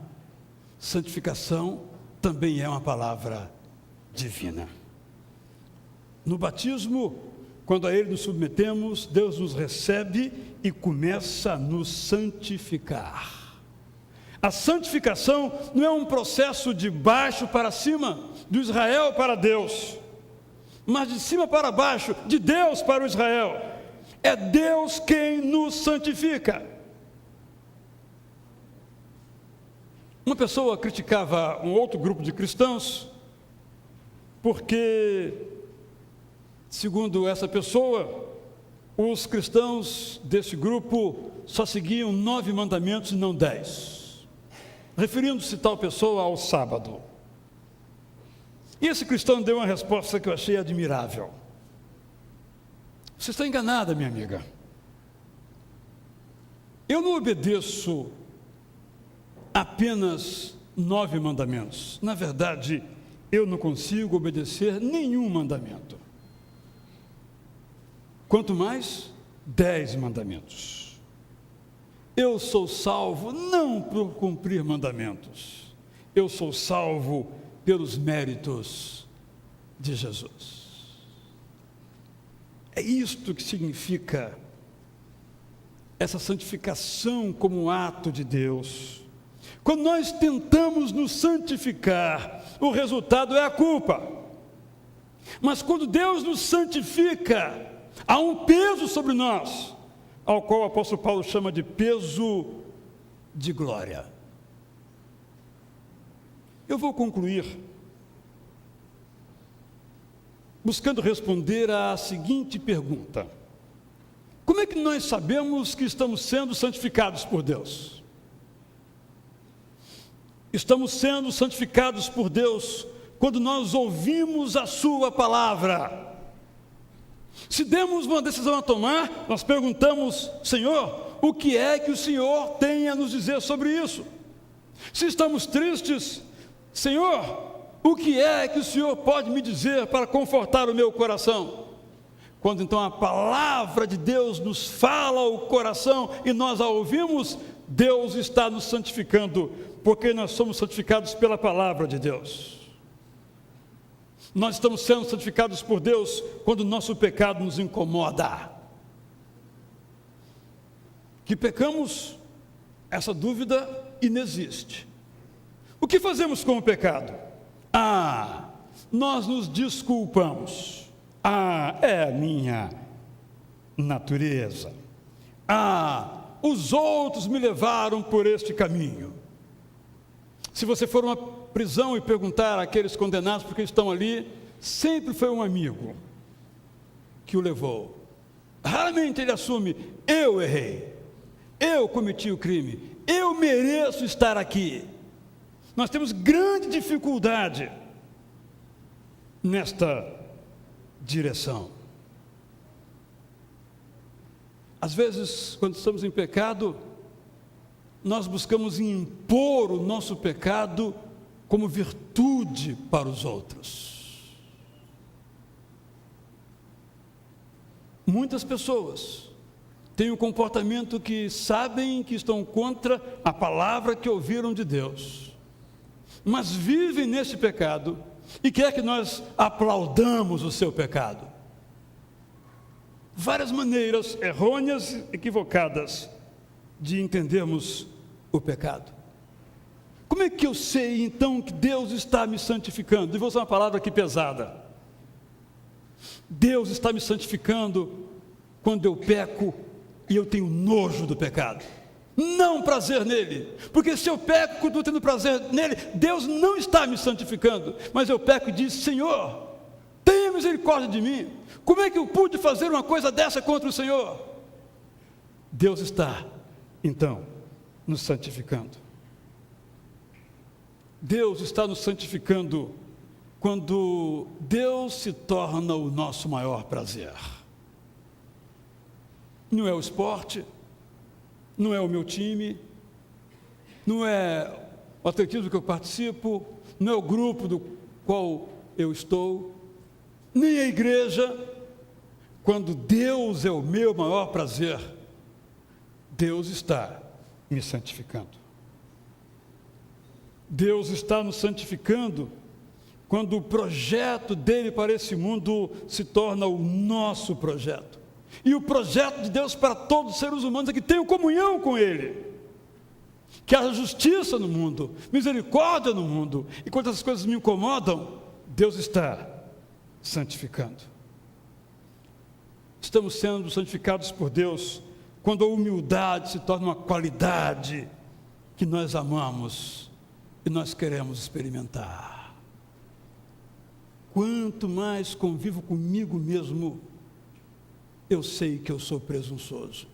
Santificação também é uma palavra divina. No batismo, quando a ele nos submetemos, Deus nos recebe e começa a nos santificar. A santificação não é um processo de baixo para cima, do Israel para Deus, mas de cima para baixo, de Deus para o Israel. É Deus quem nos santifica. Uma pessoa criticava um outro grupo de cristãos, porque, segundo essa pessoa, os cristãos desse grupo só seguiam 9 mandamentos e não 10. Referindo-se tal pessoa ao sábado. E esse cristão deu uma resposta que eu achei admirável. Você está enganada, minha amiga. Eu não obedeço apenas 9 mandamentos. Na verdade, eu não consigo obedecer nenhum mandamento. Quanto mais, 10 mandamentos. Eu sou salvo não por cumprir mandamentos. Eu sou salvo pelos méritos de Jesus. É isto que significa essa santificação como um ato de Deus. Quando nós tentamos nos santificar, o resultado é a culpa. Mas quando Deus nos santifica, há um peso sobre nós, ao qual o apóstolo Paulo chama de peso de glória. Eu vou concluir buscando responder à seguinte pergunta: como é que nós sabemos que estamos sendo santificados por Deus? Estamos sendo santificados por Deus quando nós ouvimos a sua palavra. Se demos uma decisão a tomar, nós perguntamos: Senhor, o que é que o Senhor tem a nos dizer sobre isso? Se estamos tristes, Senhor, o que é que o Senhor pode me dizer para confortar o meu coração? Quando então a palavra de Deus nos fala ao coração e nós a ouvimos, Deus está nos santificando, porque nós somos santificados pela palavra de Deus. Nós estamos sendo santificados por Deus quando o nosso pecado nos incomoda. Que pecamos? Essa dúvida inexiste. O que fazemos com o pecado? Nós nos desculpamos. É a minha natureza. Os outros me levaram por este caminho. Se você for a uma prisão e perguntar àqueles condenados porque estão ali, sempre foi um amigo que o levou. Raramente ele assume: eu errei, eu cometi o crime, eu mereço estar aqui. Nós temos grande dificuldade nesta direção. Às vezes, quando estamos em pecado, nós buscamos impor o nosso pecado como virtude para os outros. Muitas pessoas têm um comportamento que sabem que estão contra a palavra que ouviram de Deus, mas vivem nesse pecado e quer que nós aplaudamos o seu pecado. Várias maneiras errôneas e equivocadas de entendermos o pecado. Como é que eu sei então que Deus está me santificando? E vou usar uma palavra aqui pesada. Deus está me santificando quando eu peco e eu tenho nojo do pecado, não prazer nele, porque se eu peco quando estou tendo prazer nele, Deus não está me santificando, mas eu peco e diz: Senhor, tenha misericórdia de mim, como é que eu pude fazer uma coisa dessa contra o Senhor? Deus está, então, nos santificando. Deus está nos santificando quando Deus se torna o nosso maior prazer. Não é o esporte, não é o meu time, não é o atletismo que eu participo, não é o grupo do qual eu estou, nem a igreja. Quando Deus é o meu maior prazer, Deus está me santificando. Deus está nos santificando quando o projeto dele para esse mundo se torna o nosso projeto. E o projeto de Deus para todos os seres humanos é que tenham comunhão com ele, que haja justiça no mundo, misericórdia no mundo. E quando essas coisas me incomodam, Deus está santificando. Estamos sendo santificados por Deus quando a humildade se torna uma qualidade que nós amamos e nós queremos experimentar. Quanto mais convivo comigo mesmo, eu sei que eu sou presunçoso.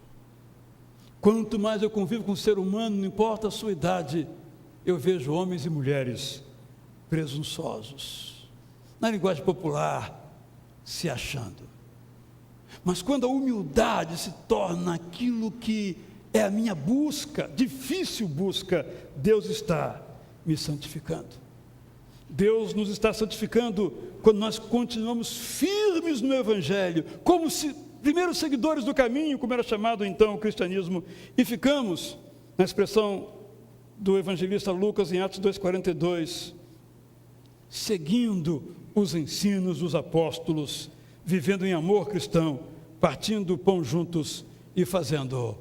Quanto mais eu convivo com o ser humano, não importa a sua idade, eu vejo homens e mulheres presunçosos, na linguagem popular, se achando. Mas quando a humildade se torna aquilo que é a minha busca, difícil busca, Deus está me santificando. Deus nos está santificando quando nós continuamos firmes no Evangelho, como se primeiros seguidores do caminho, como era chamado então o cristianismo, e ficamos, na expressão do evangelista Lucas em Atos 2,42, seguindo os ensinos dos apóstolos, vivendo em amor cristão, partindo o pão juntos e fazendo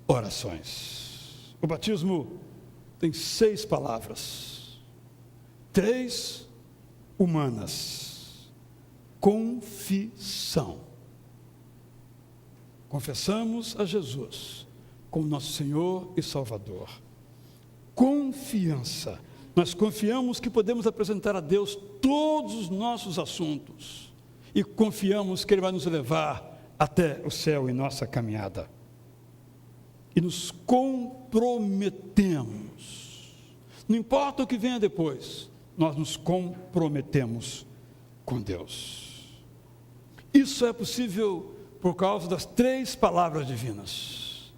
orações. O batismo tem 6 palavras, 3 humanas. Confissão. Confessamos a Jesus como nosso Senhor e Salvador. Confiança. Nós confiamos que podemos apresentar a Deus todos os nossos assuntos. e confiamos que Ele vai nos levar até o céu em nossa caminhada. E nos comprometemos. Não importa o que venha depois, nós nos comprometemos com Deus. Isso é possível por causa das 3 palavras divinas.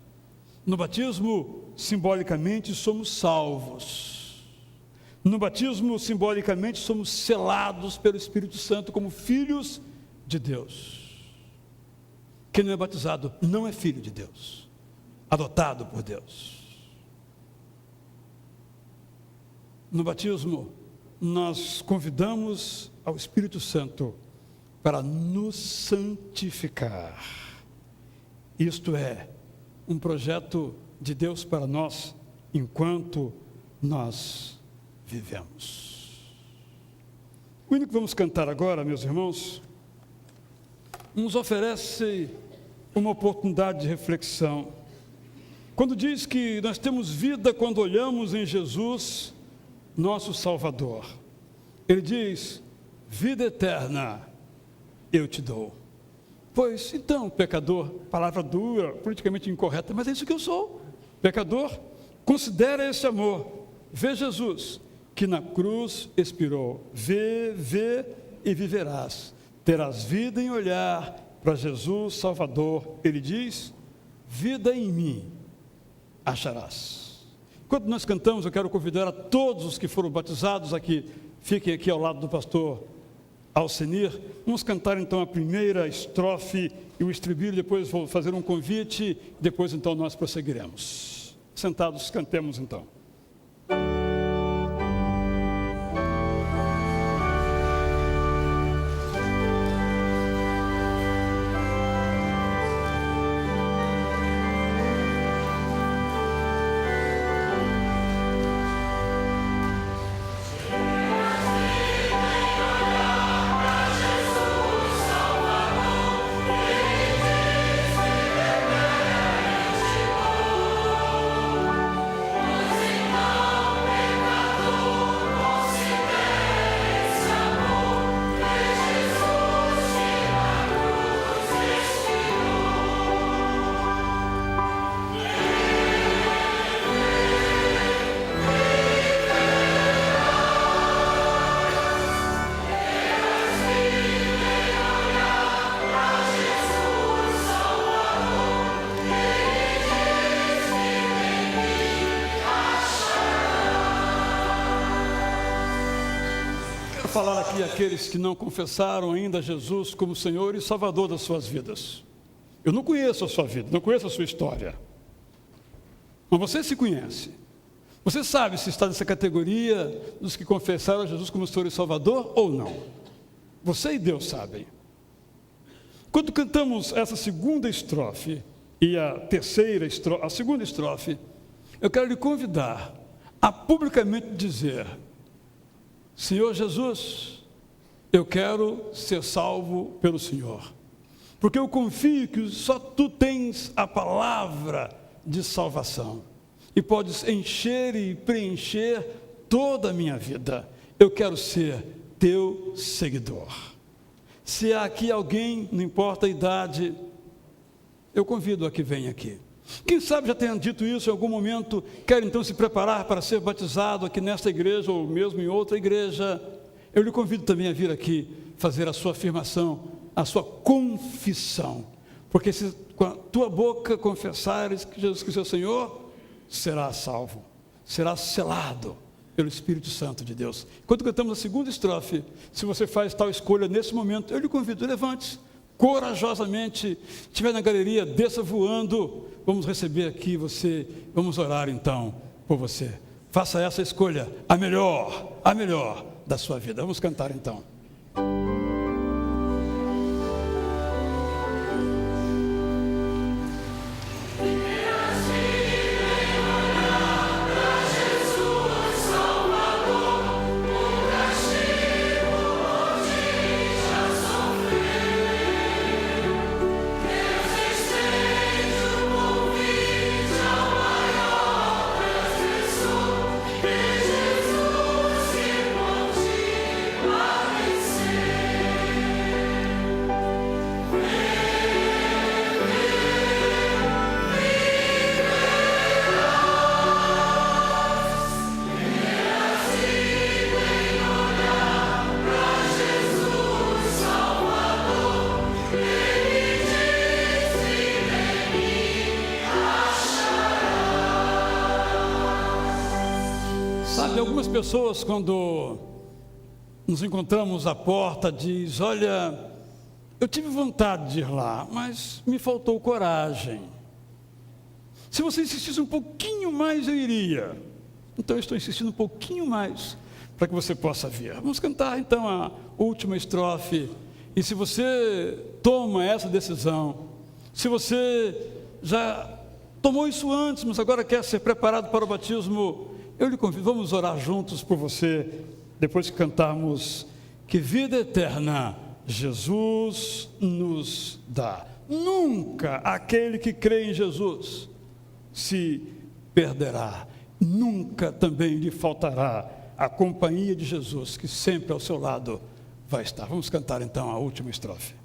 No batismo, simbolicamente, somos salvos. No batismo, simbolicamente, somos selados pelo Espírito Santo como filhos de Deus. Quem não é batizado não é filho de Deus, adotado por Deus. No batismo, nós convidamos ao Espírito Santo para nos santificar. Isto é um projeto de Deus para nós enquanto nós vivemos. O hino que vamos cantar agora, meus irmãos, nos oferece uma oportunidade de reflexão. Quando diz que nós temos vida quando olhamos em Jesus, nosso Salvador. Ele diz: vida eterna eu te dou. Pois então, pecador, palavra dura, politicamente incorreta, mas é isso que eu sou, pecador. Considera esse amor, vê Jesus, que na cruz expirou, vê e viverás, terás vida em olhar para Jesus Salvador. Ele diz: vida em mim acharás. Enquanto nós cantamos, eu quero convidar a todos os que foram batizados aqui, fiquem aqui ao lado do pastor Alcenir. Vamos cantar então a primeira estrofe e o estribilho, depois vou fazer um convite, depois então nós prosseguiremos. Sentados, cantemos então. Falar aqui àqueles que não confessaram ainda Jesus como Senhor e Salvador das suas vidas. Eu não conheço a sua vida, não conheço a sua história, mas você se conhece. Você sabe se está nessa categoria dos que confessaram a Jesus como Senhor e Salvador ou não. Você e Deus sabem. Quando cantamos essa segunda estrofe e a segunda estrofe, eu quero lhe convidar a publicamente dizer: Senhor Jesus, eu quero ser salvo pelo Senhor, porque eu confio que só Tu tens a palavra de salvação e podes encher e preencher toda a minha vida. Eu quero ser Teu seguidor. Se há aqui alguém, não importa a idade, eu convido a que venha aqui. Quem sabe já tenha dito isso em algum momento, quer então se preparar para ser batizado aqui nesta igreja ou mesmo em outra igreja. Eu lhe convido também a vir aqui fazer a sua afirmação, a sua confissão, porque se com a tua boca confessares que Jesus Cristo é o Senhor, serás salvo, serás selado pelo Espírito Santo de Deus. Quando cantamos a segunda estrofe, se você faz tal escolha nesse momento, eu lhe convido, levante-se corajosamente, estiver na galeria, desça voando, vamos receber aqui você, vamos orar então por você. Faça essa escolha, a melhor da sua vida. Vamos cantar então. Jesus se motiva. algumas pessoas, quando nos encontramos à porta, diz: olha, eu tive vontade de ir lá, mas me faltou coragem. Se você insistisse um pouquinho mais, eu iria. Então eu estou insistindo um pouquinho mais para que você possa vir. Vamos cantar então a última estrofe. E se você toma essa decisão, se você já tomou isso antes, mas agora quer ser preparado para o batismo, eu lhe convido, vamos orar juntos por você, depois que cantarmos Que Vida Eterna Jesus nos dá. Nunca aquele que crê em Jesus se perderá, nunca também lhe faltará a companhia de Jesus, que sempre ao seu lado vai estar. Vamos cantar então a última estrofe.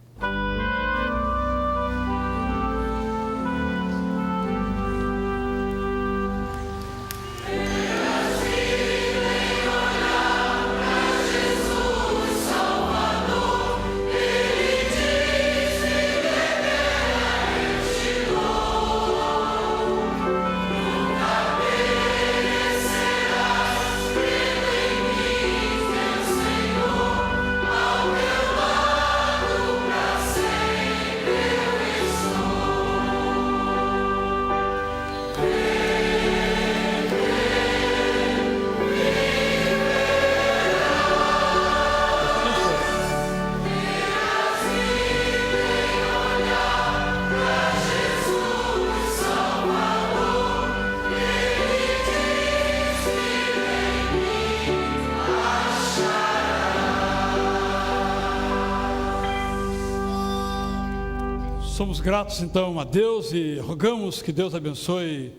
Somos gratos então a Deus e rogamos que Deus abençoe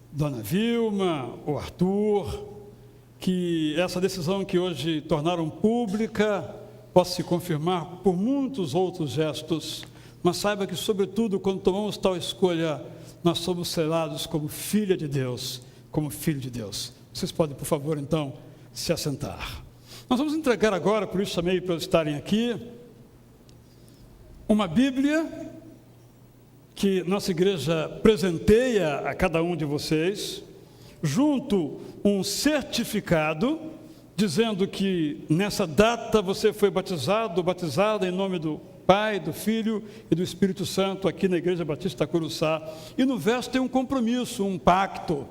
Dona Vilma, o Arthur, que essa decisão que hoje tornaram pública possa se confirmar por muitos outros gestos, mas saiba que, sobretudo, quando tomamos tal escolha, nós somos selados como filha de Deus, como filho de Deus. Vocês podem, por favor, então, se assentar. Nós vamos entregar agora, por isso chamei para estarem aqui, uma Bíblia que nossa igreja presenteia a cada um de vocês, junto um certificado, dizendo que nessa data você foi batizado, batizada em nome do Pai, do Filho e do Espírito Santo, aqui na Igreja Batista Tacuruçá. E no verso tem um compromisso, um pacto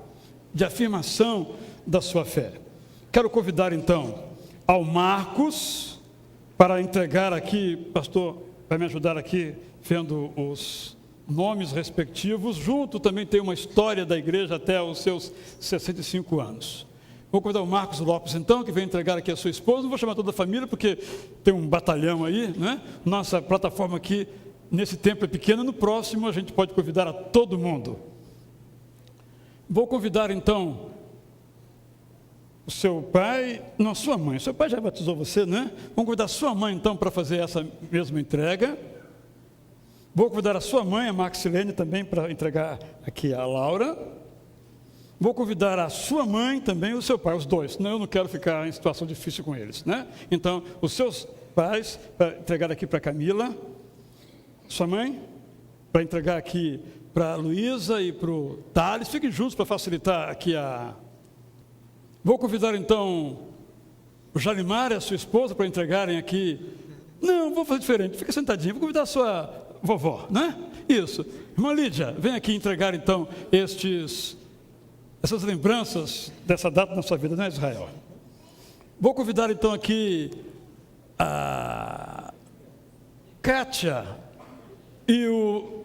de afirmação da sua fé. Quero convidar então ao Marcos para entregar aqui, pastor, vai me ajudar aqui, vendo os nomes respectivos, junto também tem uma história da igreja até os seus 65 anos. Vou convidar o Marcos Lopes, então, que vem entregar aqui a sua esposa. Não vou chamar toda a família, porque tem um batalhão aí, né? Nossa plataforma aqui, nesse tempo é pequena, no próximo a gente pode convidar a todo mundo. Vou convidar, então, o seu pai, não, sua mãe. Seu pai já batizou você, né? Vamos convidar a sua mãe, então, para fazer essa mesma entrega. Vou convidar a sua mãe, a Maxilene, também para entregar aqui a Laura. Vou convidar a sua mãe também e o seu pai, os dois, senão eu não quero ficar em situação difícil com eles, né? Então, os seus pais, para entregar aqui para a Camila. Sua mãe, para entregar aqui para a Luísa e para o Thales. Fiquem juntos para facilitar aqui a... Vou convidar, então, o Jalimar e a sua esposa para entregarem aqui... Não, vou fazer diferente, fica sentadinho. Vou convidar a sua... vovó, né? Isso. Irmã Lídia, vem aqui entregar então essas lembranças dessa data na sua vida, né, Israel? Vou convidar então aqui a Kátia e o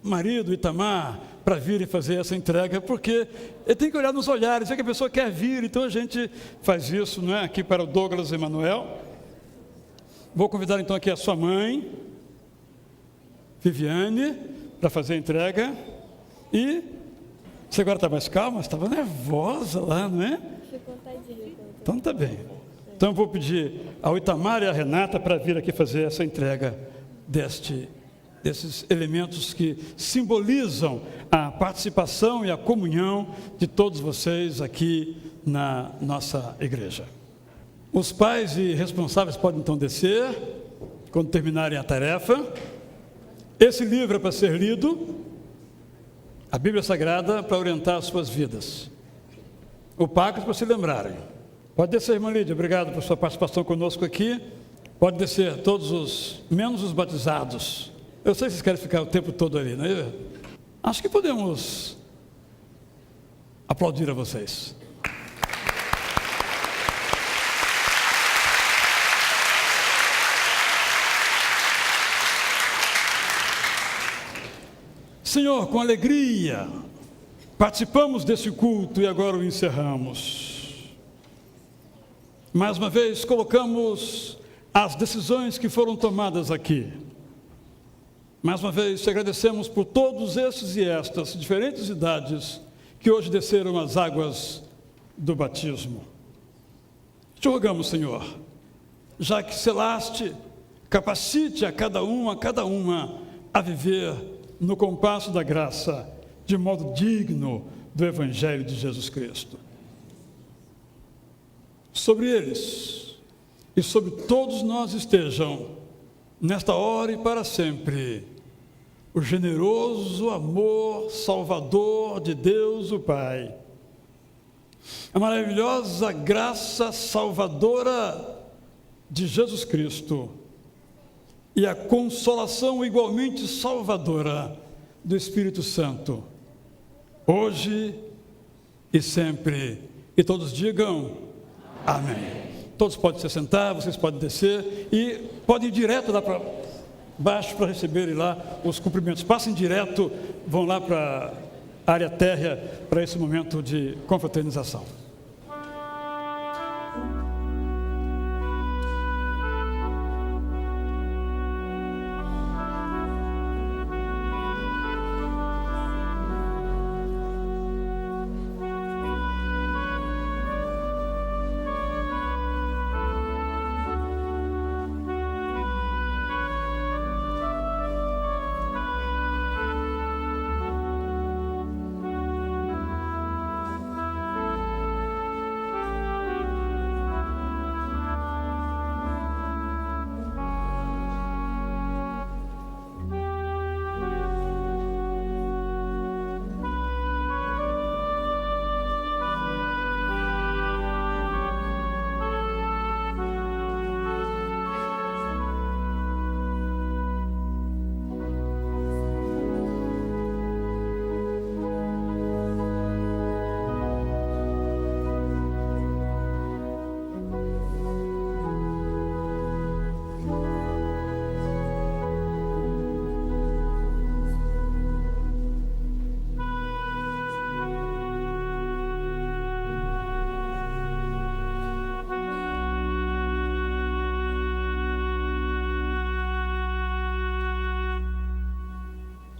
marido Itamar para virem fazer essa entrega, porque ele tem que olhar nos olhares, é que a pessoa quer vir, então a gente faz isso, não é? Aqui para o Douglas Emanuel. Vou convidar então aqui a sua mãe, Viviane, para fazer a entrega. E você agora está mais calma? Estava nervosa lá, não é? Ficou tadinho. Então tá bem. Então vou pedir ao Itamar e à Renata para vir aqui fazer essa entrega desses elementos que simbolizam a participação e a comunhão de todos vocês aqui na nossa igreja. Os pais e responsáveis podem então descer, quando terminarem a tarefa. Esse livro é para ser lido, a Bíblia Sagrada, para orientar as suas vidas. O pacto para se lembrarem. Pode descer, irmã Lídia, obrigado por sua participação conosco aqui. Pode descer todos menos os batizados. Eu sei que vocês querem ficar o tempo todo ali, não é? Acho que podemos aplaudir a vocês. Senhor, com alegria, participamos desse culto e agora o encerramos. Mais uma vez, colocamos as decisões que foram tomadas aqui. Mais uma vez, te agradecemos por todos esses e estas diferentes idades que hoje desceram as águas do batismo. Te rogamos, Senhor, já que selaste, capacite a cada uma a viver no compasso da graça, de modo digno do Evangelho de Jesus Cristo. Sobre eles e sobre todos nós estejam, nesta hora e para sempre, o generoso amor salvador de Deus o Pai, a maravilhosa graça salvadora de Jesus Cristo e a consolação igualmente salvadora do Espírito Santo, hoje e sempre. E todos digam amém. Todos podem se sentar, vocês podem descer e podem ir direto lá para baixo para receberem lá os cumprimentos. Passem direto, vão lá para a área térrea para esse momento de confraternização.